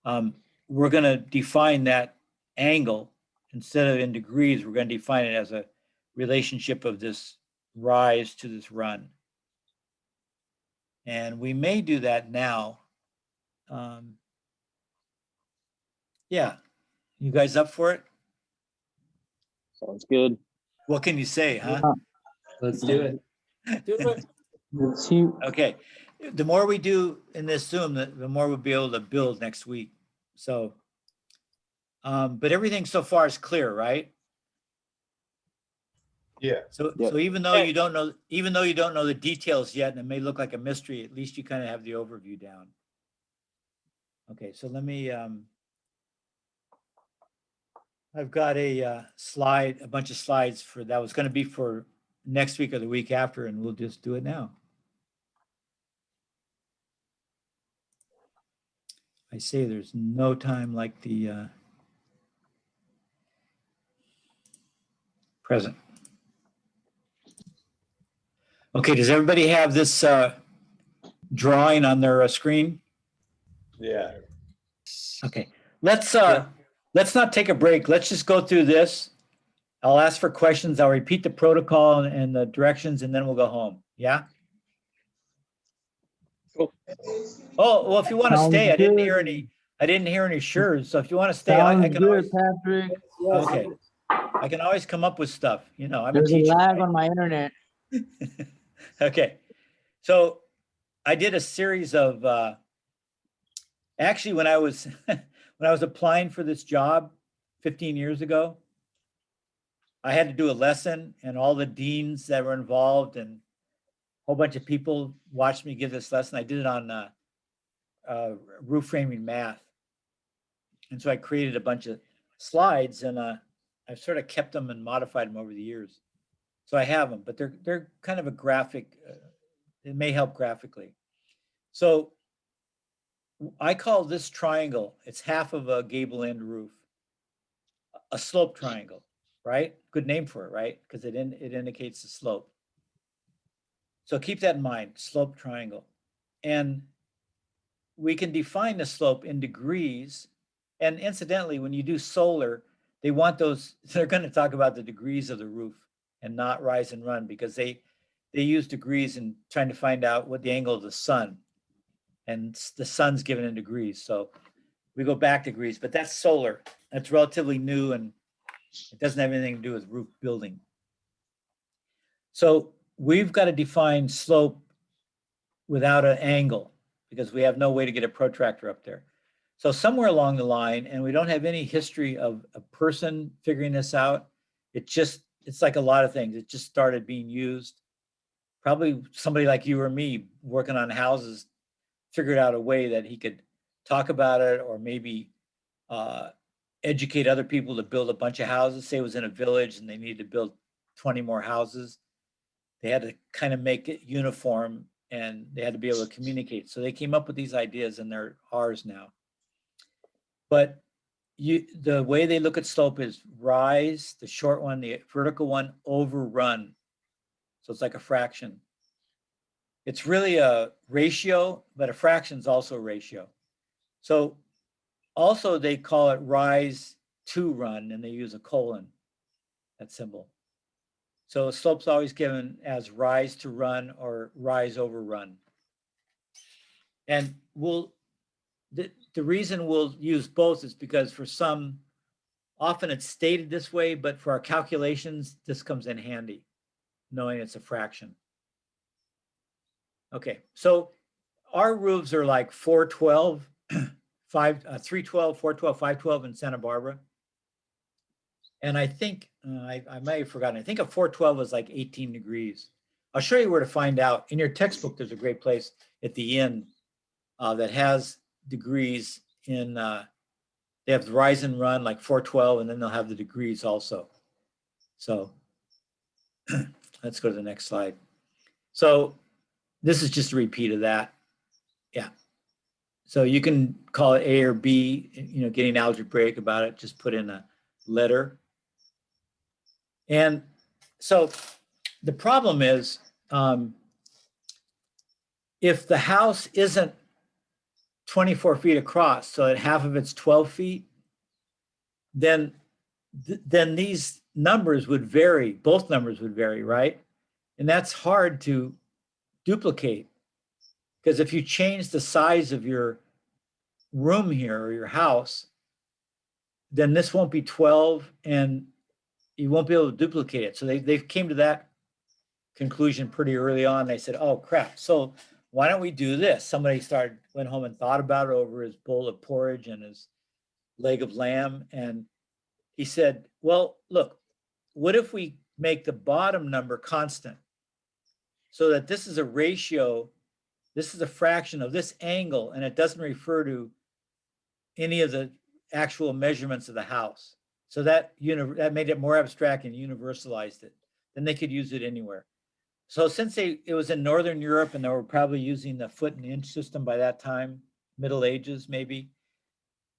we're going to define that angle instead of in degrees. We're going to define it as a relationship of this rise to this run. And we may do that now. Yeah, you guys up for it? Sounds good. What can you say, huh? Let's do it. Let's see. Okay. The more we do in this Zoom, the more we'll be able to build next week. So, but everything so far is clear, right? Yeah. So, Yep. so even though you don't know the details yet, and it may look like a mystery, at least you kind of have the overview down. Okay, so let me, I've got a bunch of slides for, that was going to be for next week or the week after, and we'll just do it now. I say there's no time like the Present. Okay, does everybody have this drawing on their screen? Yeah. Okay, let's not take a break. Let's just go through this. I'll ask for questions. I'll repeat the protocol and the directions, and then we'll go home. Yeah? Cool. Oh, well, if you want to Sounds stay, I didn't hear good. any sures. So if you want to stay, I Sounds can always, good, Patrick. okay. I can always come up with stuff, you know, I'm a There's a teacher. lag right? on my internet. Okay, so I did a series of, actually, when I was applying for this job 15 years ago, I had to do a lesson, and all the deans that were involved and a whole bunch of people watched me give this lesson. I did it on roof framing math. And so I created a bunch of slides, and I've sort of kept them and modified them over the years. So I have them, but they're kind of a graphic, it may help graphically. So I call this triangle, it's half of a gable end roof, a slope triangle, right? Good name for it, right? Because it indicates the slope. So keep that in mind, slope triangle. And we can define the slope in degrees. And incidentally, when you do solar, they want those, they're going to talk about the degrees of the roof and not rise and run, because they use degrees in trying to find out what the angle of the sun, and the sun's given in degrees. So we go back degrees, but that's solar. That's relatively new, and it doesn't have anything to do with roof building. So we've got to define slope without an angle, because we have no way to get a protractor up there. So somewhere along the line, and we don't have any history of a person figuring this out, it's like a lot of things. It just started being used. Probably somebody like you or me working on houses figured out a way that he could talk about it, or maybe educate other people to build a bunch of houses. Say it was in a village and they needed to build 20 more houses. They had to kind of make it uniform, and they had to be able to communicate. So they came up with these ideas, and they're ours now. But the way they look at slope is rise, the short one, the vertical one, over run. So it's like a fraction. It's really a ratio, but a fraction is also a ratio. So also they call it rise to run, and they use a colon, that symbol. So slope's always given as rise to run or rise over run. And the reason we'll use both is because for some, often it's stated this way, but for our calculations, this comes in handy, knowing it's a fraction. Okay, so our roofs are like 412, 312, 412, 512 in Santa Barbara. And I think, I may have forgotten, I think a 412 was like 18 degrees. I'll show you where to find out. In your textbook, there's a great place at the end that has degrees in, they have the rise and run like 412, and then they'll have the degrees also. So let's go to the next slide. So this is just a repeat of that. Yeah. So you can call it A or B, you know, getting algebraic about it, just put in a letter. And so the problem is, if the house isn't 24 feet across, so that half of it's 12 feet, then these numbers would vary, both numbers would vary, right? And that's hard to duplicate, because if you change the size of your room here or your house, then this won't be 12 and you won't be able to duplicate it. So they came to that conclusion pretty early on. They said, oh crap, so why don't we do this? Somebody went home and thought about it over his bowl of porridge and his leg of lamb. And he said, well, look, what if we make the bottom number constant, so that this is a ratio, this is a fraction of this angle, and it doesn't refer to any of the actual measurements of the house. So that made it more abstract and universalized it. Then they could use it anywhere. So since it was in Northern Europe, and they were probably using the foot and inch system by that time, Middle Ages maybe,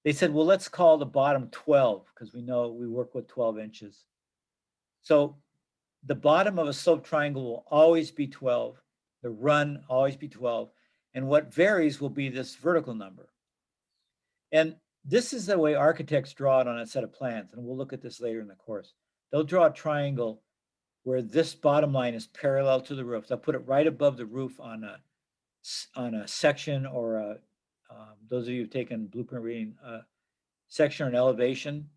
they said, well, let's call the bottom 12, because we know we work with 12 inches. So the bottom of a slope triangle will always be 12. The run always be 12. And what varies will be this vertical number. And this is the way architects draw it on a set of plans. And we'll look at this later in the course. They'll draw a triangle where this bottom line is parallel to the roof. They'll put it right above the roof on a section or a, those of you who've taken blueprint reading, section or an elevation,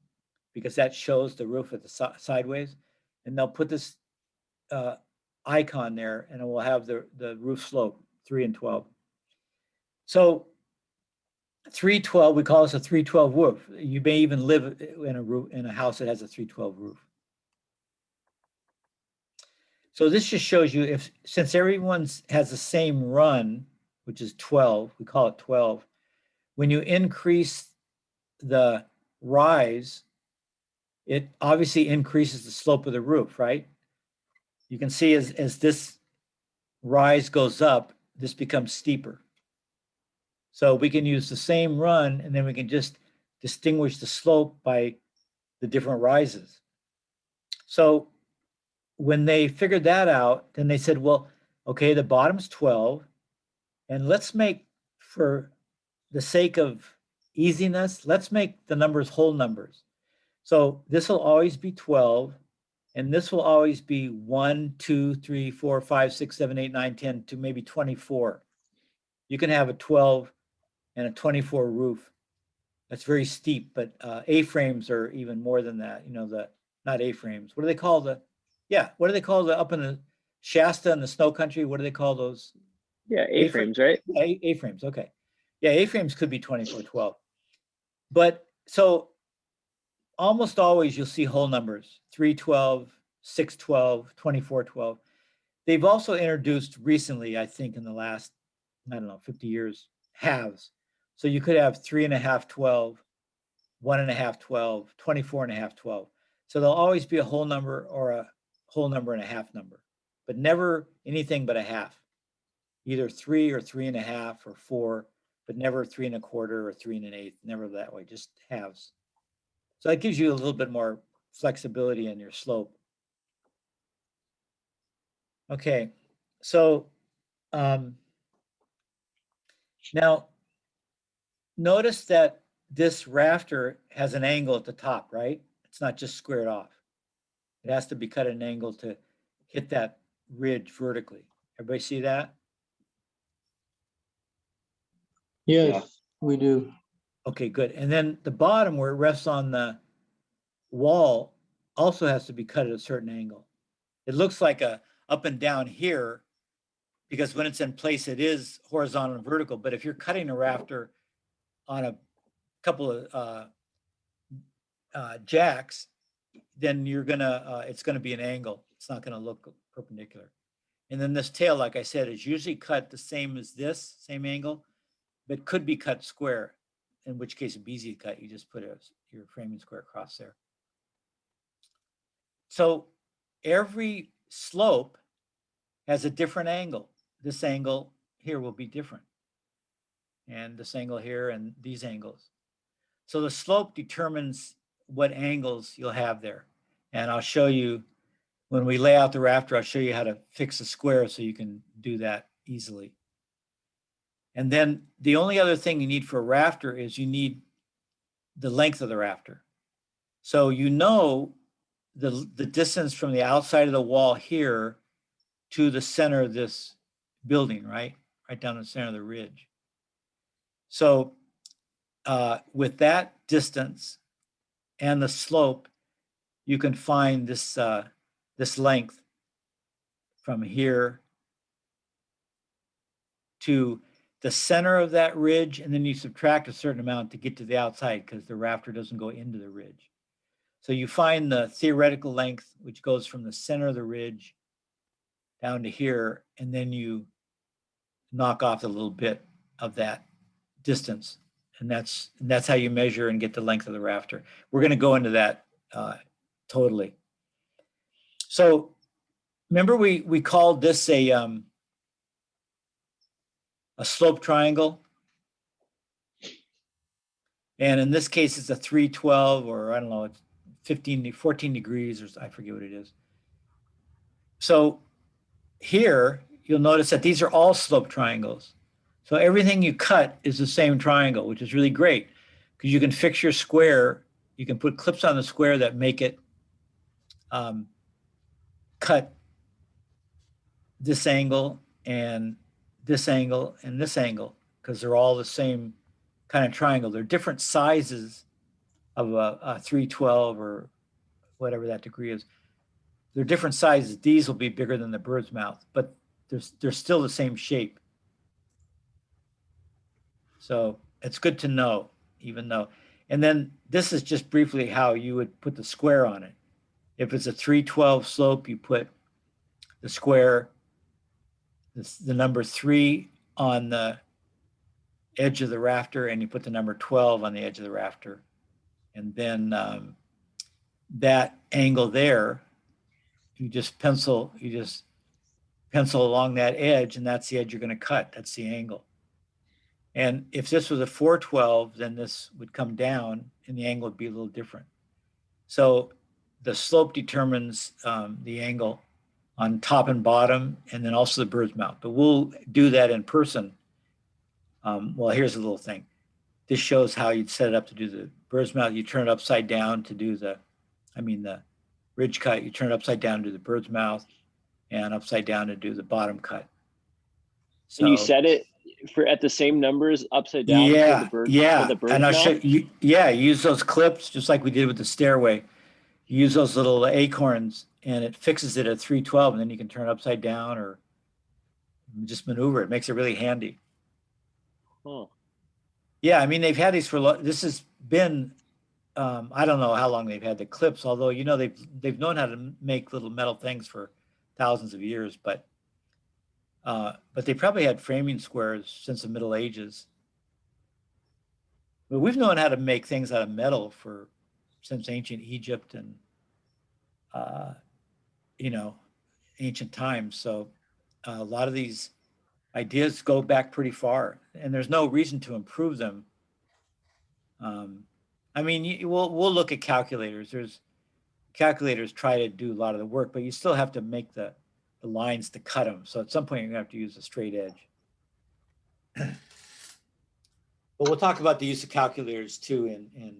because that shows the roof at the sideways. And they'll put this icon there, and it will have the roof slope 3 and 12. So 312, we call this a 312 roof. You may even live in a house that has a 312 roof. So this just shows you since everyone has the same run, which is 12, we call it 12. When you increase the rise, it obviously increases the slope of the roof, right? You can see as this rise goes up, this becomes steeper. So we can use the same run, and then we can just distinguish the slope by the different rises. So when they figured that out, then they said, well, okay, the bottom's 12, and let's make, for the sake of easiness, let's make the numbers whole numbers. So this will always be 12, and this will always be 1, 2, 3, 4, 5, 6, 7, 8, 9, 10 to maybe 24. You can have a 12 and a 24 roof. That's very steep, but A-frames are even more than that. You know, not A-frames. What do they call what do they call up in the Shasta and the snow country? What do they call those? Yeah, A-frames, right? Yeah, A-frames, okay. Yeah, A-frames could be 2412. But so almost always you'll see whole numbers, 312, 612, 2412. They've also introduced recently, I think in the last, I don't know, 50 years, halves. So you could have 3.5 12, 1.5 12, 24.5 12. So there'll always be a whole number or a whole number and a half number, but never anything but a half. Either 3 or 3.5 or 4, but never 3 1/4 or 3 1/8. Never that way, just halves. So that gives you a little bit more flexibility in your slope. Okay, so now notice that this rafter has an angle at the top, right? It's not just squared off. It has to be cut at an angle to hit that ridge vertically. Everybody see that? Yes, we do. Okay, good. And then the bottom where it rests on the wall also has to be cut at a certain angle. It looks like a up and down here because when it's in place, it is horizontal and vertical. But if you're cutting a rafter on a couple of jacks, then you're gonna it's gonna be an angle. It's not gonna look perpendicular. And then this tail, like I said, is usually cut the same as this, same angle, but could be cut square, in which case it'd be easy to cut. You just put your framing square across there. So every slope has a different angle. This angle here will be different. And this angle here and these angles. So the slope determines what angles you'll have there. And I'll show you, when we lay out the rafter, I'll show you how to fix a square so you can do that easily. And then the only other thing you need for a rafter is you need the length of the rafter. So you know the distance from the outside of the wall here to the center of this building, right? Right down the center of the ridge. So with that distance and the slope, you can find this, this length from here to the center of that ridge, and then you subtract a certain amount to get to the outside because the rafter doesn't go into the ridge. So you find the theoretical length, which goes from the center of the ridge down to here, and then you knock off a little bit of that distance. And that's how you measure and get the length of the rafter. We're gonna go into that totally. So remember we called this a slope triangle. And in this case, it's a 312, or I don't know, it's 14 degrees, or I forget what it is. So here, you'll notice that these are all slope triangles. So everything you cut is the same triangle, which is really great because you can fix your square. You can put clips on the square that make it cut this angle and this angle and this angle because they're all the same kind of triangle. They're different sizes of a 312 or whatever that degree is. They're different sizes. These will be bigger than the bird's mouth, but they're still the same shape. So it's good to know, even though, and then this is just briefly how you would put the square on it. If it's a 312 slope, you put the square, the number 3 on the edge of the rafter, and you put the number 12 on the edge of the rafter. And then that angle there, you just pencil along that edge, and that's the edge you're going to cut. That's the angle. And if this was a 412, then this would come down and the angle would be a little different. So the slope determines the angle on top and bottom, and then also the bird's mouth. But we'll do that in person. Well, here's a little thing. This shows how you'd set it up to do the bird's mouth. You turn it upside down to do the ridge cut. You turn it upside down to do the bird's mouth, and upside down to do the bottom cut. So, And you set it for at the same numbers upside down for the bird, for the bird's and I'll show mouth? you. Yeah, use those clips just like we did with the stairway. You use those little acorns, and it fixes it at 312, and then you can turn it upside down or just maneuver it. Makes it really handy. Huh. Yeah, I mean they've had these for this has been I don't know how long they've had the clips, although you know they've known how to make little metal things for thousands of years, but they probably had framing squares since the Middle Ages. But we've known how to make things out of metal since ancient Egypt and ancient times. So a lot of these ideas go back pretty far, and there's no reason to improve them. I mean, we'll look at calculators. Calculators try to do a lot of the work, but you still have to make the lines to cut them. So at some point, you're gonna have to use a straight edge. But we'll talk about the use of calculators too, and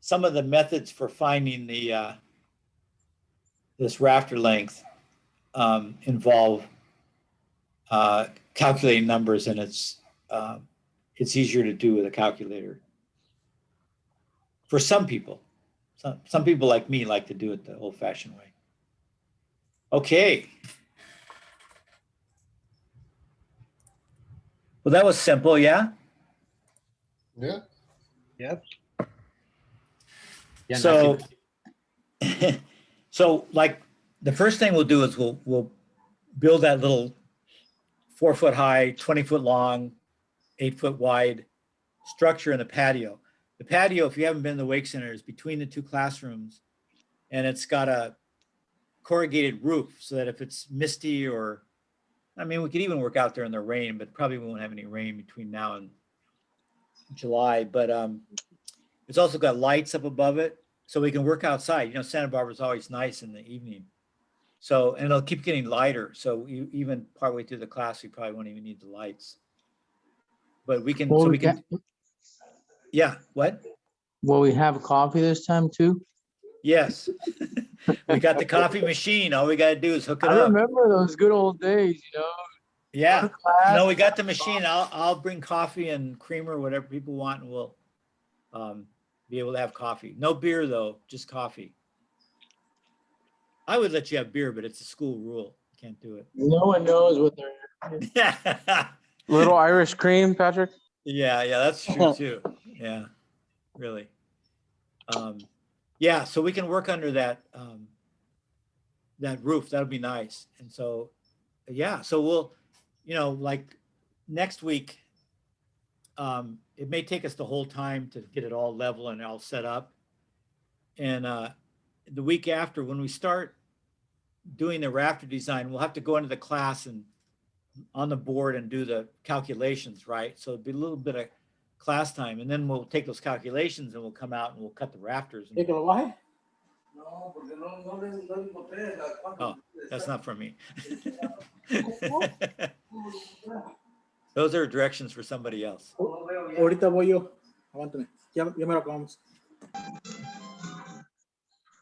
some of the methods for finding this rafter length involve calculating numbers, and it's easier to do with a calculator. For some people, some people like me like to do it the old-fashioned way. Okay. Well, that was simple, yeah? Yeah. Yep. Yeah, So, that's so like the first thing we'll do is we'll build that little 4 foot high, 20 foot long, 8 foot wide structure in the patio. The patio, if you haven't been in the Wake Center, is between the two classrooms, and it's got a corrugated roof so that if it's misty or, I mean, we could even work out there in the rain, but probably won't have any rain between now and July. But it's also got lights up above it, so we can work outside. You know, Santa Barbara is always nice in the evening. So, and it'll keep getting lighter. So even partway through the class, we probably won't even need the lights. But we can, Well, so we can, yeah, what? Will we have coffee this time too? Yes. We got the coffee machine. All we got to do is hook it I up. remember those good old days, you know? Yeah. Class, No, we got the machine. I'll bring coffee and creamer, whatever people want, and we'll be able to have coffee. No beer though, just coffee. I would let you have beer, but it's a school rule. Can't do it. No one knows what they're. Yeah, Little Irish cream, Patrick. yeah, that's true too. Yeah, really. Yeah, so we can work under that that roof. That'll be nice. And so, yeah, so we'll, like next week, it may take us the whole time to get it all level and all set up. And the week after, when we start doing the rafter design, we'll have to go into the class and on the board and do the calculations, right? So it'll be a little bit of class time, and then we'll take those calculations and we'll come out and we'll cut the rafters. Take it away? Oh, that's not from me. Those are directions for somebody else. Ahorita voy yo. Aguántame. Ya me lo acabamos.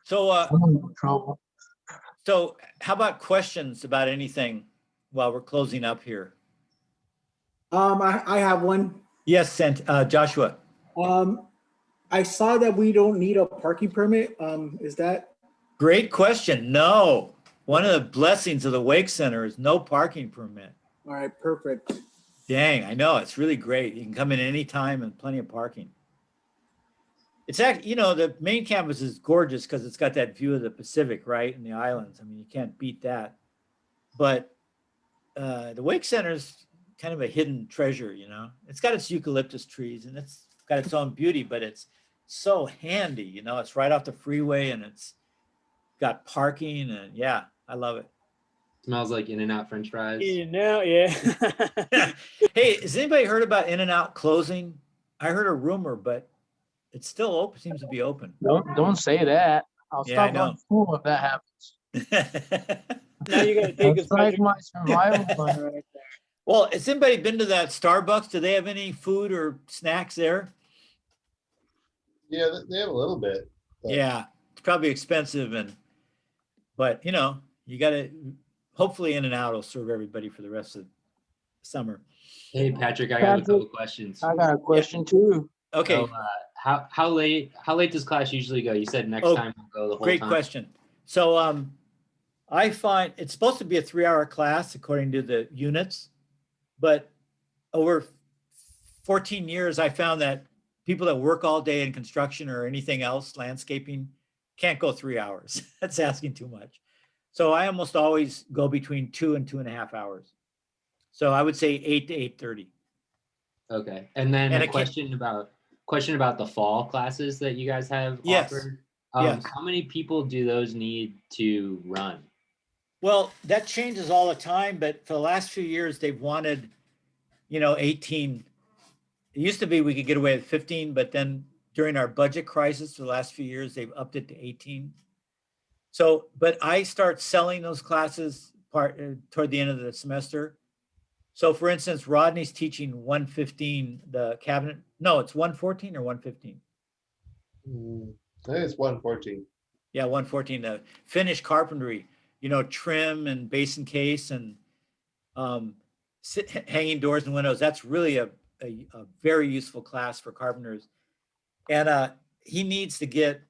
So, I'm in trouble. so how about questions about anything while we're closing up here? I have one. Yes, Joshua. I saw that we don't need a parking permit. Is that? Great question. No, one of the blessings of the Wake Center is no parking permit. All right, perfect. Dang, I know, it's really great. You can come in anytime and plenty of parking. It's actually, the main campus is gorgeous because it's got that view of the Pacific, right? And the islands. I mean, you can't beat that. But the Wake Center is kind of a hidden treasure, It's got its eucalyptus trees and it's got its own beauty, but it's so handy, It's right off the freeway and it's got parking and yeah, I love it. Smells like In-N-Out French fries. Yeah. Hey, has anybody heard about In-N-Out closing? I heard a rumor, but it's still open, seems to be open. Don't say that. I'll Yeah, I stop know. going to school if that happens. Now you gotta take That's us like my survival plan right there. Well, has anybody been to that Starbucks? Do they have any food or snacks there? Yeah, they have a little bit. But Yeah, it's probably expensive but you gotta, hopefully In-N-Out will serve everybody for the rest of the summer. Hey, Patrick, I got a couple Patrick, questions. I got a question too. Okay, So, how late does class usually go? You said next Oh, time we'll go the whole great time. question. So I find it's supposed to be a 3-hour class according to the units, but over 14 years, I found that people that work all day in construction or anything else, landscaping, can't go 3 hours. That's asking too much. So I almost always go between 2 and 2.5 hours. So I would say 8 to 8:30. Okay, and then And a it can't- question about the fall classes that you guys have Yes. offered. Yes. How many people do those need to run? Well, that changes all the time, but for the last few years, they've wanted, 18. It used to be we could get away with 15, but then during our budget crisis for the last few years, they've upped it to 18. So, but I start selling those classes toward the end of the semester. So for instance, Rodney's teaching 115, the cabinet. No, it's 114 or 115. I think it's 114. Yeah, 114, the finished carpentry, trim and basin case and hanging doors and windows. That's really a very useful class for carpenters. And he needs to get,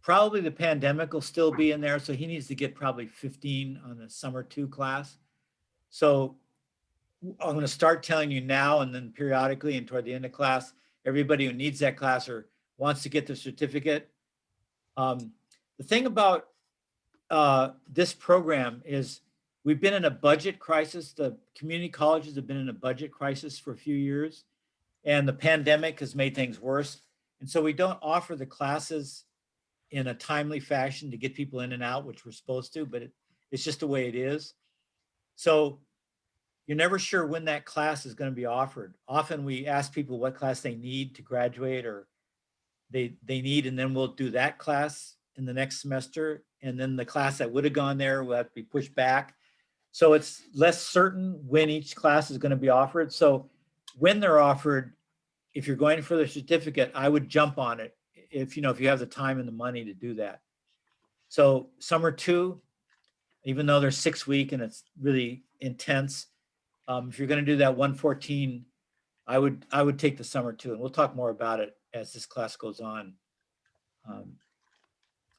probably the pandemic will still be in there. So he needs to get probably 15 on the summer 2 class. So I'm going to start telling you now and then periodically and toward the end of class, everybody who needs that class or wants to get the certificate. The thing about this program is we've been in a budget crisis. The community colleges have been in a budget crisis for a few years, and the pandemic has made things worse. And so we don't offer the classes in a timely fashion to get people in and out, which we're supposed to, but it's just the way it is. So you're never sure when that class is going to be offered. Often we ask people what class they need to graduate or they need, and then we'll do that class in the next semester. And then the class that would have gone there will have to be pushed back. So it's less certain when each class is going to be offered. So when they're offered, if you're going for the certificate, I would jump on it if you have the time and the money to do that. So summer 2, even though they're 6-week and it's really intense, if you're going to do that 114, I would take the summer 2, and we'll talk more about it as this class goes on.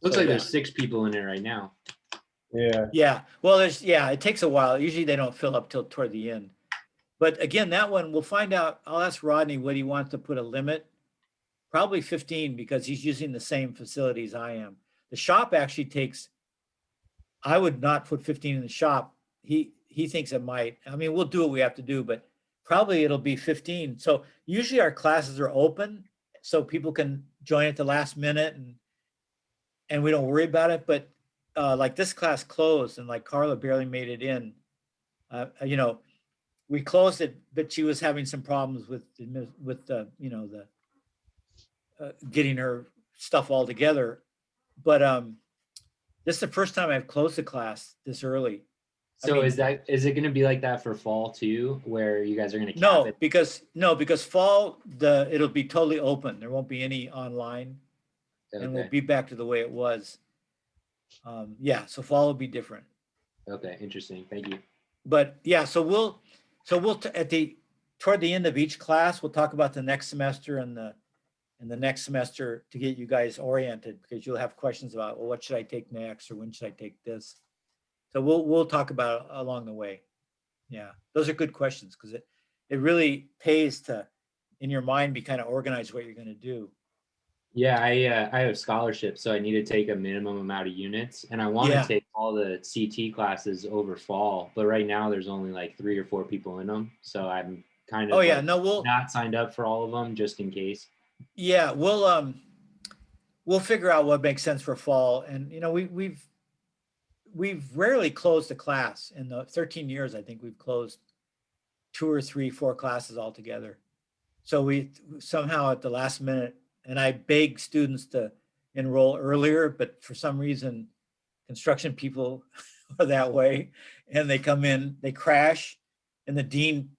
Looks So, like yeah. there's 6 people in there right now. Yeah. Yeah, well, it takes a while. Usually they don't fill up till toward the end. But again, that one, we'll find out. I'll ask Rodney what he wants to put a limit. Probably 15 because he's using the same facilities I am. The shop actually takes, I would not put 15 in the shop. He thinks it might. I mean, we'll do what we have to do, but probably it'll be 15. So usually our classes are open so people can join at the last minute and we don't worry about it. But like this class closed and like Carla barely made it in. We closed it, but she was having some problems with getting her stuff all together. But this is the first time I've closed a class this early. I So mean, is it going to be like that for fall too, where you guys are going to cap no, it? because fall, it'll be totally open. There won't be any online, and we'll Okay. be back to the way it was. Yeah, so fall will be different. Okay. Interesting. Thank you. But yeah, so toward the end of each class, we'll talk about the next semester and the next semester to get you guys oriented, because you'll have questions about, well, what should I take next, or when should I take this? So we'll talk about it along the way. Yeah, those are good questions, because it really pays to, in your mind, be kind of organized what you're going to do. Yeah, I have scholarship, so I need to take a minimum amount of units, and I want to Yeah. take all the CT classes over fall, but right now there's only like 3 or 4 people in them, so I'm kind of Oh yeah, like no, not signed up for all of them just in case. yeah, we'll figure out what makes sense for fall. And you know, we've rarely closed a class in the 13 years. I think we've closed 2 or 3, 4 classes altogether. So we somehow at the last minute, and I beg students to enroll earlier, but for some reason, construction people are that way, and they come in, they crash, and the dean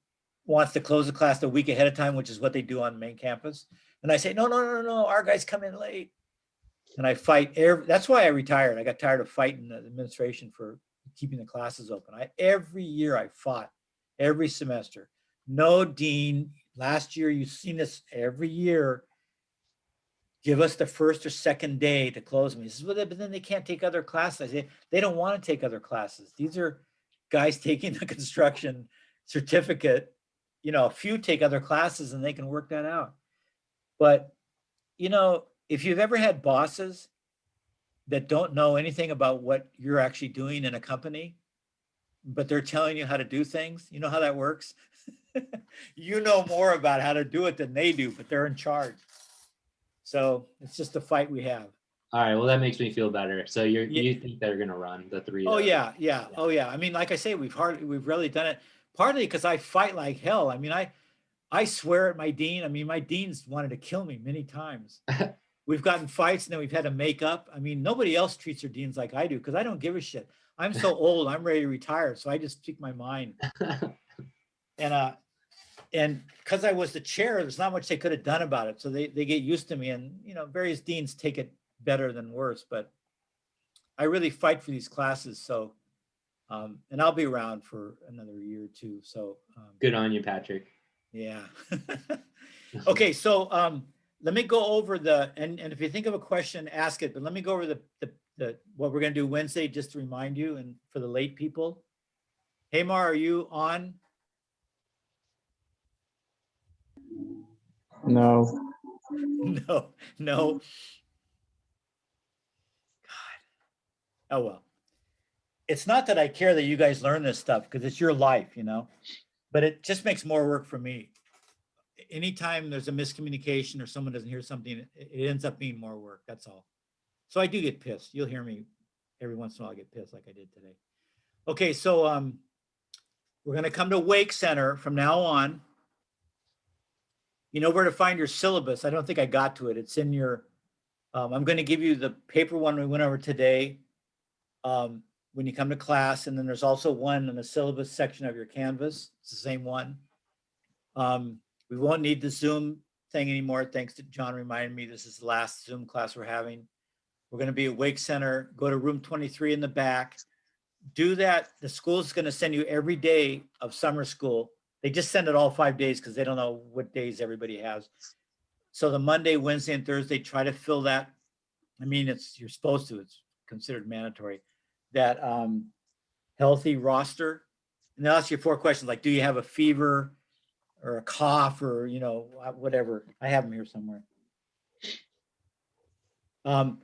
wants to close the class a week ahead of time, which is what they do on main campus. And I say, no, our guys come in late. And I fight that's why I retired. I got tired of fighting the administration for keeping the classes open. Every year I fought, every semester. No dean, last year you've seen this every year, give us the first or second day to close me. He says, well, but then they can't take other classes. I say, they don't want to take other classes. These are guys taking the construction certificate. You know, a few take other classes and they can work that out. But, you know, if you've ever had bosses that don't know anything about what you're actually doing in a company, but they're telling you how to do things, you know how that works? You know more about how to do it than they do, but they're in charge. So it's just a fight we have. All right, well that makes me feel better. So Yeah. you think they're going to run the 3? Oh yeah. Oh yeah. I mean, like I say, we've rarely done it, partly because I fight like hell. I mean, I swear at my dean. I mean, my dean's wanted to kill me many times. We've gotten fights and then we've had to make up. I mean, nobody else treats their deans like I do, because I don't give a shit. I'm so old, I'm ready to retire. So I just speak my mind. And because I was the chair, there's not much they could have done about it. So they get used to me, and you know, various deans take it better than worse, but I really fight for these classes. So, and I'll be around for another year or two. So Good on you, Patrick. yeah. Okay, so let me go over and if you think of a question, ask it, but let me go over the what we're gonna do Wednesday, just to remind you, and for the late people. Hey Mar, are you on? No. No. God. Oh well. It's not that I care that you guys learn this stuff, because it's your life, you know, but it just makes more work for me. Anytime there's a miscommunication or someone doesn't hear something, it ends up being more work. That's all. So I do get pissed. You'll hear me every once in a while. I get pissed like I did today. Okay, so we're going to come to Wake Center from now on. You know where to find your syllabus. I don't think I got to it. It's in your, I'm going to give you the paper one we went over today when you come to class. And then there's also one in the syllabus section of your Canvas. It's the same one. We won't need the Zoom thing anymore. Thanks to John reminding me this is the last Zoom class we're having. We're going to be at Wake Center. Go to room 23 in the back. Do that. The school is going to send you every day of summer school. They just send it all 5 days because they don't know what days everybody has. So the Monday, Wednesday, and Thursday, try to fill that. I mean, you're supposed to. It's considered mandatory. That healthy roster. And they'll ask you 4 questions like, do you have a fever or a cough or, you know, whatever. I have them here somewhere. And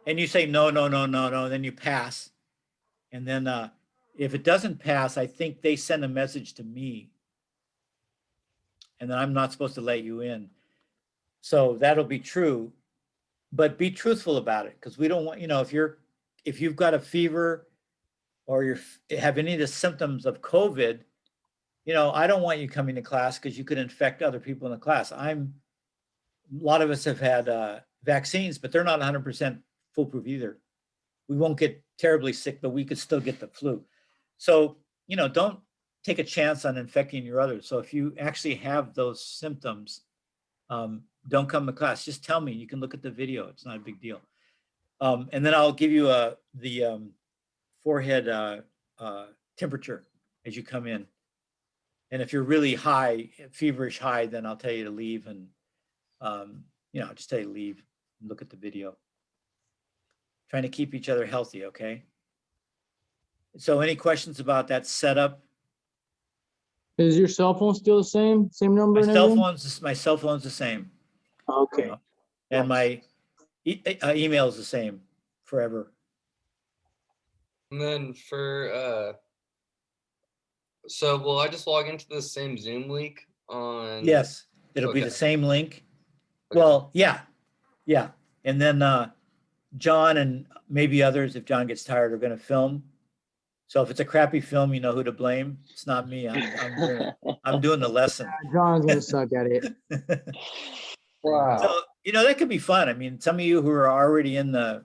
you say, no, then you pass. And then if it doesn't pass, I think they send a message to me. And then I'm not supposed to let you in. So that'll be true, but be truthful about it. Because we don't want, you know, if you've got a fever or you have any of the symptoms of COVID, you know, I don't want you coming to class because you could infect other people in the class. A lot of us have had vaccines, but they're not 100% foolproof either. We won't get terribly sick, but we could still get the flu. So, you know, don't take a chance on infecting your others. So if you actually have those symptoms, don't come to class. Just tell me. You can look at the video. It's not a big deal. And then I'll give you the forehead temperature as you come in. And if you're really high, feverish high, then I'll tell you to leave and, you know, I'll just tell you to leave and look at the video. Trying to keep each other healthy, okay? So any questions about that setup? Is your cell phone still the same? Same number My and cell everything? phone's the same. Okay. And my email is the same forever. And then so will I just log into the same Zoom link on? Yes, it'll be the Okay. same link. Okay. Well, yeah. And then John and maybe others, if John gets tired, are gonna film. So if it's a crappy film, you know who to blame. It's not me. I'm doing the lesson. John's gonna suck at it. Wow. So, you know, that could be fun. I mean, some of you who are already in the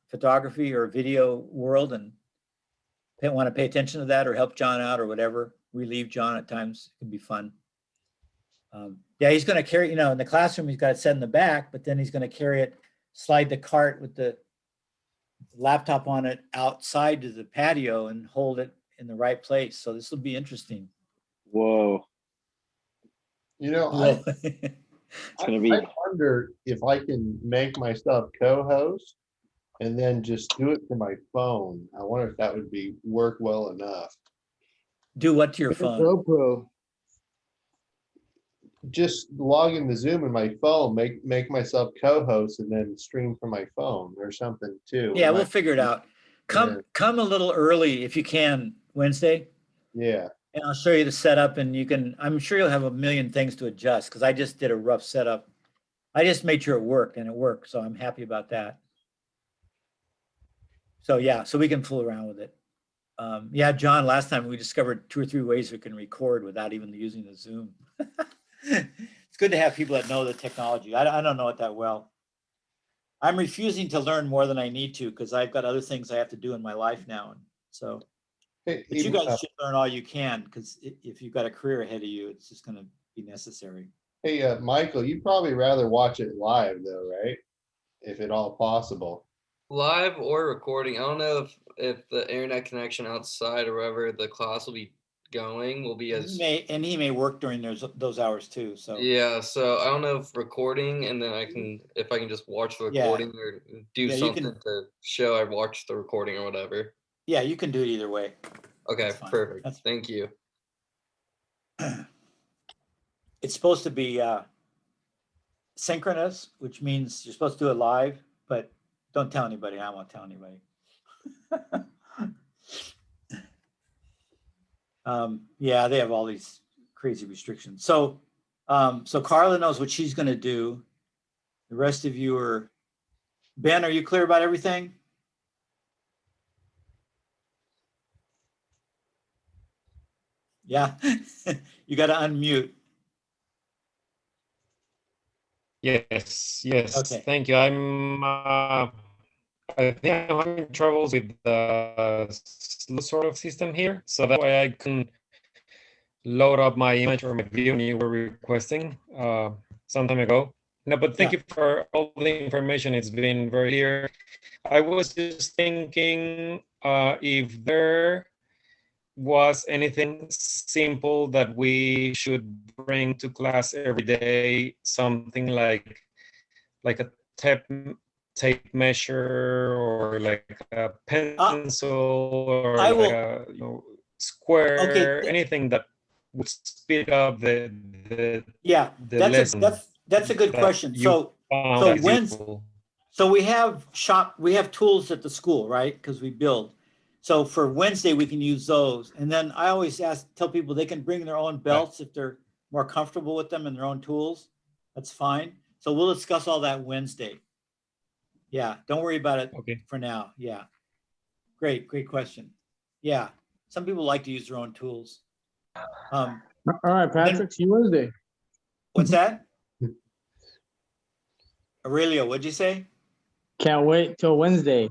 photography or video world and want to pay attention to that or help John out or whatever, relieve John at times, it can be fun. Yeah, he's going to carry, you know, in the classroom, he's got it set in the back, but then he's going to carry it, slide the cart with the laptop on it outside to the patio and hold it in the right place. So this will be interesting. Whoa. You know, Whoa. It's gonna be. I wonder if I can make myself co-host and then just do it from my phone. I wonder if that would work well enough. Do what to your Get a phone? GoPro. Just log into Zoom in my phone, make myself co-host, and then stream from my phone or something too. Yeah, It we'll might- figure it out. Come a little early if you can Wednesday. Yeah. And I'll show you the setup and you can, I'm sure you'll have a million things to adjust because I just did a rough setup. I just made sure it worked and it worked. So I'm happy about that. So yeah, so we can fool around with it. Yeah, John, last time we discovered 2 or 3 ways we can record without even using the Zoom. It's good to have people that know the technology. I don't know it that well. I'm refusing to learn more than I need to because I've got other things I have to do in my life now. And so, Hey, but you guys should learn all you can because if you've got a career ahead of you, it's just going to be necessary. hey, Michael, you'd probably rather watch it live though, right? If at all possible. Live or recording. I don't know if the internet connection outside or wherever the class will be going will be as. He may work during those hours too. So Yeah, so I don't know if recording and then if I can just watch the recording or do something to show I watched the recording or whatever. Yeah, you can do it either way. Okay, perfect. Thank you. It's supposed to be synchronous, which means you're supposed to do it live, but don't tell anybody. I won't tell anybody. Yeah, they have all these crazy restrictions. So, so Carla knows what she's going to do. The rest of you are, Ben, are you clear about everything? Yeah, you got to unmute. Yes, Okay. thank you. I think I'm having troubles with the sort of system here, so that's why I couldn't load up my image or my video when you were requesting some time ago. No, but thank you for all the information. It's been very clear. I was just thinking if there was anything simple that we should bring to class every day, something like a tape measure or like a pencil or like a square, anything that would speed up the lesson. That's a good question. So we have tools at the school, right? Because we build. So for Wednesday, we can use those. And then I always tell people they can bring their own belts if they're more comfortable with them and their own tools. That's fine. So we'll discuss all that Wednesday. Yeah, don't worry about it for now. Yeah. Great question. Yeah, some people like to use their own tools. All right, Patrick, see you Wednesday. What's that? Aurelio, what'd you say? Can't wait till Wednesday.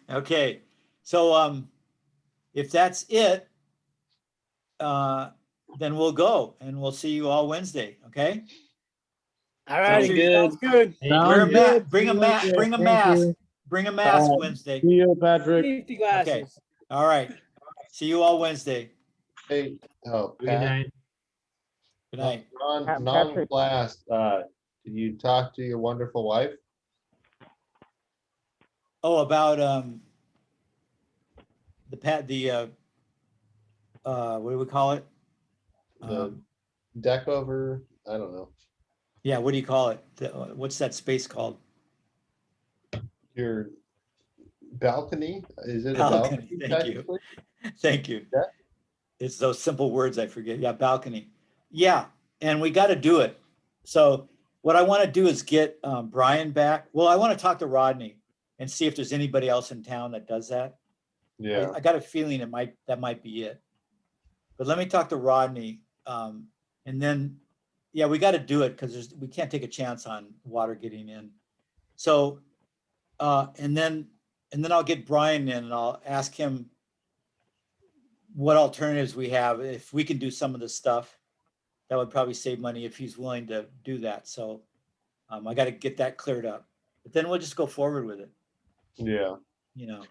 Okay, so if that's it, then we'll go and we'll see you all Wednesday, okay? All right, Sounds good. sounds good. Wear a Sounds mask, good. bring a mask, bring a Thank mask, you. bring a mask All right. Wednesday. See you, Patrick. Safety Okay, glasses. all right. See you all Wednesday. Hey, oh, Good Pat, night. Good night. Pat- non-class, did you talk to your wonderful wife? Oh, about what do we call it? The deck over, I don't know, Yeah, what do you call it? What's that space called? your balcony? Is it a Balcony, balcony? thank you. technically? Thank you. Yeah. It's those simple words I forget. Yeah, balcony. Yeah, and we got to do it. So what I want to do is get Brian back. Well, I want to talk to Rodney and see if there's anybody else in town that does that. Yeah, I got a feeling that might be it. But let me talk to Rodney, and then, yeah, we got to do it because we can't take a chance on water getting in. So, and then I'll get Brian in and I'll ask him what alternatives we have. If we can do some of the stuff, that would probably save money if he's willing to do that. So I got to get that cleared up. But then we'll just go forward with it, yeah. you know.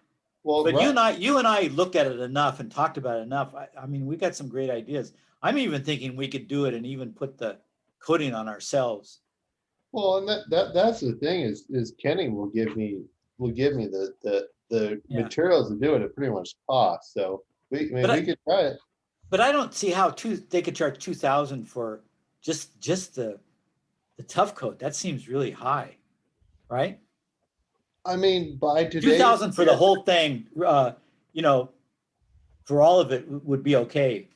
Well, But you and I looked at it enough and talked about it enough. I mean, we got some great ideas. I'm even thinking we could do it and even put the coating on ourselves. well, and that's the thing is Kenny will give me the Yeah. materials to do it at pretty much cost. So we But could try it. But I don't see how they could charge 2,000 for just the tough coat. That seems really high, right? I mean, by today, 2,000 for the whole thing, you know, for all of it would be okay.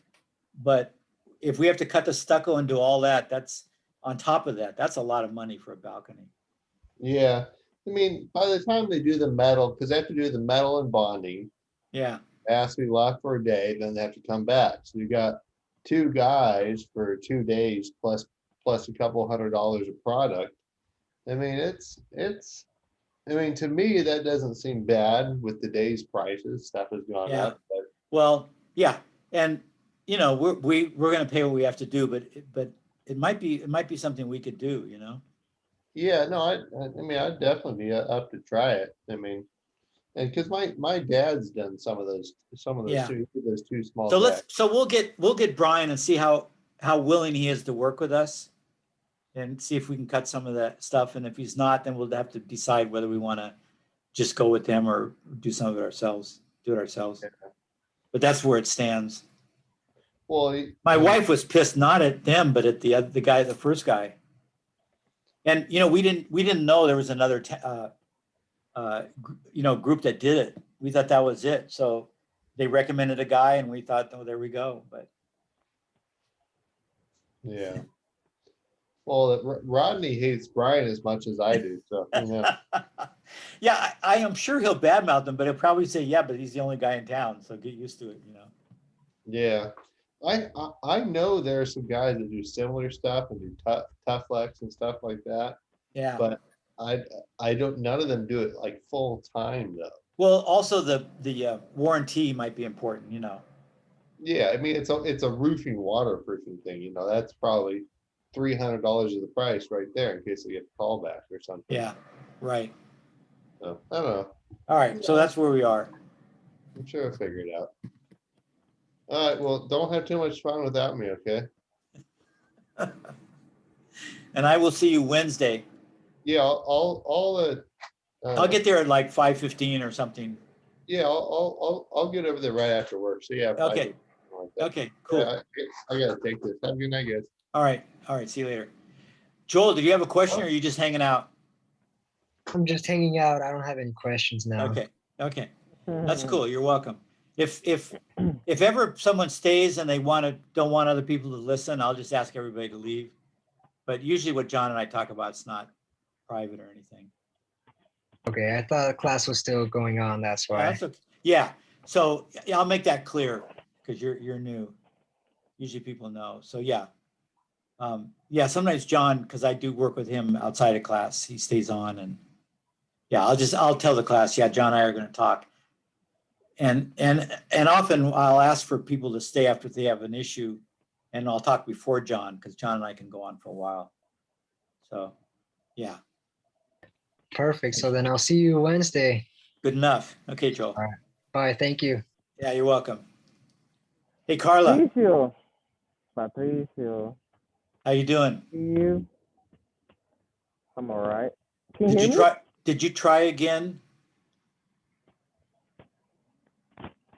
But if we have to cut the stucco and do all that, that's on top of that. That's a lot of money for a balcony. yeah. I mean, by the time they do the metal, because they have to do the metal and bonding, Yeah, it has to be locked for a day, then they have to come back. So you got 2 guys for 2 days plus a couple $100 of product. I mean, I mean, to me, that doesn't seem bad with today's prices. Stuff has gone Yeah. up, but well, yeah, and you know we're going to pay what we have to do, but it might be something we could do, you know. yeah, no, I mean, I'd definitely be up to try it. I mean, and because my dad's done some of those Yeah. those 2 small So decks. we'll get Brian and see how willing he is to work with us, and see if we can cut some of that stuff. And if he's not, then we'll have to decide whether we want to just go with them or do some of it ourselves. Do it ourselves. Yeah. But that's where it stands. Well, My wife was pissed not at them, but at the first guy. And you know, we didn't know there was another group that did it. We thought that was it. So they recommended a guy, and we thought, oh, there we go. But yeah. Well, Rodney hates Brian as much as I do, so who knows? yeah, I am sure he'll badmouth them, but he'll probably say, yeah, but he's the only guy in town, so get used to it, you know. Yeah, I know there are some guys that do similar stuff and do tough flex and stuff like that, Yeah. but I don't. None of them do it like full time though. Well, also the warranty might be important, you know. Yeah, I mean it's a roofing waterproofing thing. You know, that's probably $300 of the price right there in case they get a call back or something. Yeah, right. So I don't know. All right, so that's where we are. I'm sure I'll figure it out. All right. Well, don't have too much fun without me, okay? And I will see you Wednesday. Yeah, I'll get there at like 5:15 or something. Yeah, I'll get over there right after work. So yeah. Okay. Like that. Okay, cool. Yeah, I gotta take this. Have a good night, guys. All right. See you later. Joel, did you have a question or are you just hanging out? I'm just hanging out. I don't have any questions now. Okay. That's cool. You're welcome. If ever someone stays and they don't want other people to listen, I'll just ask everybody to leave. But usually what John and I talk about, it's not private or anything. Okay, I thought the class was still going on. That's why. That's okay. Yeah. So yeah, I'll make that clear because you're new. Usually people know. So yeah. Yeah, sometimes John, because I do work with him outside of class, he stays on and yeah, I'll tell the class, yeah, John and I are going to talk. And often I'll ask for people to stay after they have an issue and I'll talk before John because John and I can go on for a while. So, yeah. Perfect. So then I'll see you Wednesday. Good enough. Okay, Joel. All right. Bye. Thank you. Yeah, you're welcome. Hey, Carla, Patricio, how you doing? you? I'm all right. Can Did hear you me? try? Did you try again?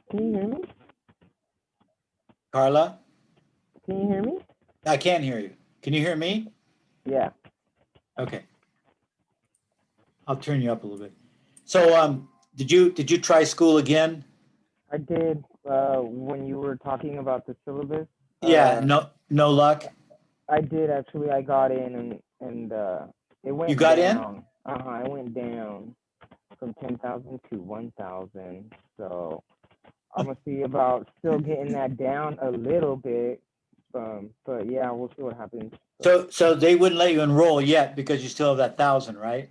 Can you hear me? Carla? Can you hear me? I can't hear you. Can you hear me? Yeah. Okay. I'll turn you up a little bit. So, did you try school again? I did. When you were talking about the syllabus. Yeah. No luck. I did actually. I got in and it went. You got down. It went down from 10,000 to 1,000. So I'm gonna see about still getting that down a little bit. But yeah, we'll see what happens. So they wouldn't let you enroll yet because you still have that 1,000, right?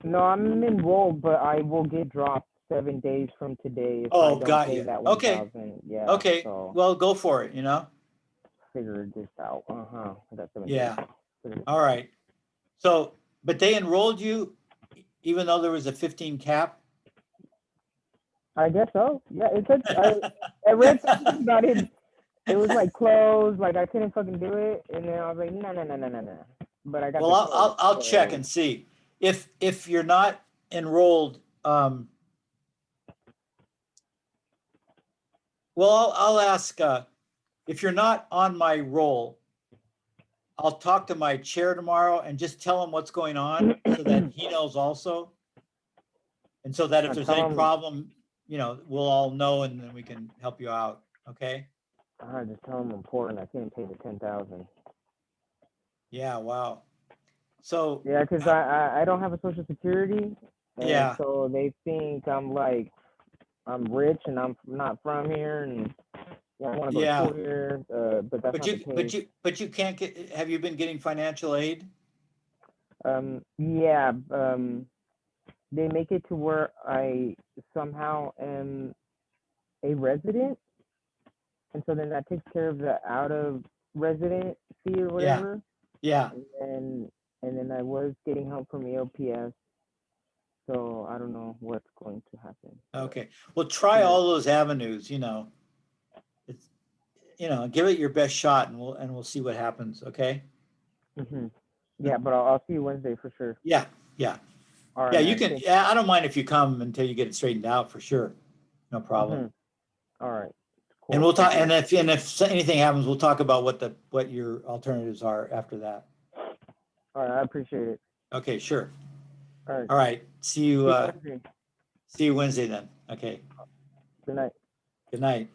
No, I'm enrolled, but I will get dropped 7 days from today if I Oh, don't got pay you. that Okay. 1,000. Yeah. Okay. So Well, go for it. You know. figure this out. That's 7 Yeah. days. Figure this All right. So, but they enrolled you even though there was a 15 cap? I guess so. Yeah, it said I read something about it. It was like closed, like I couldn't fucking do it, and then I was like, no. But I got. Well, I'll check and see if you're not enrolled. Well, I'll ask if you're not on my roll. I'll talk to my chair tomorrow and just tell him what's going on so that he knows also. And so that if there's any problem, we'll all know and then we can help you out. Okay. I just tell them important. I couldn't pay the 10,000. Yeah. Wow. So. Yeah, because I don't have a social security. And yeah. So they think I'm rich and I'm not from here and I want to go to school here. But that's not the case. But you can't get. Have you been getting financial aid? Yeah. They make it to where I somehow am a resident, and so then that takes care of the out of resident fee or whatever. Yeah. And then I was getting help from EOPS, so I don't know what's going to happen. Okay. Well, try all those avenues. It's give it your best shot, and we'll see what happens. Okay. Yeah, but I'll see you Wednesday for sure. Yeah. All right, yeah, you can. Yeah, I don't mind if you come until you get it straightened out for sure. No problem. All right. Cool. And we'll talk. And if anything happens, we'll talk about what your alternatives are after that. All right, I appreciate it. Okay, sure. All right. All right. See you. See you Wednesday then. Okay. Good night. Good night.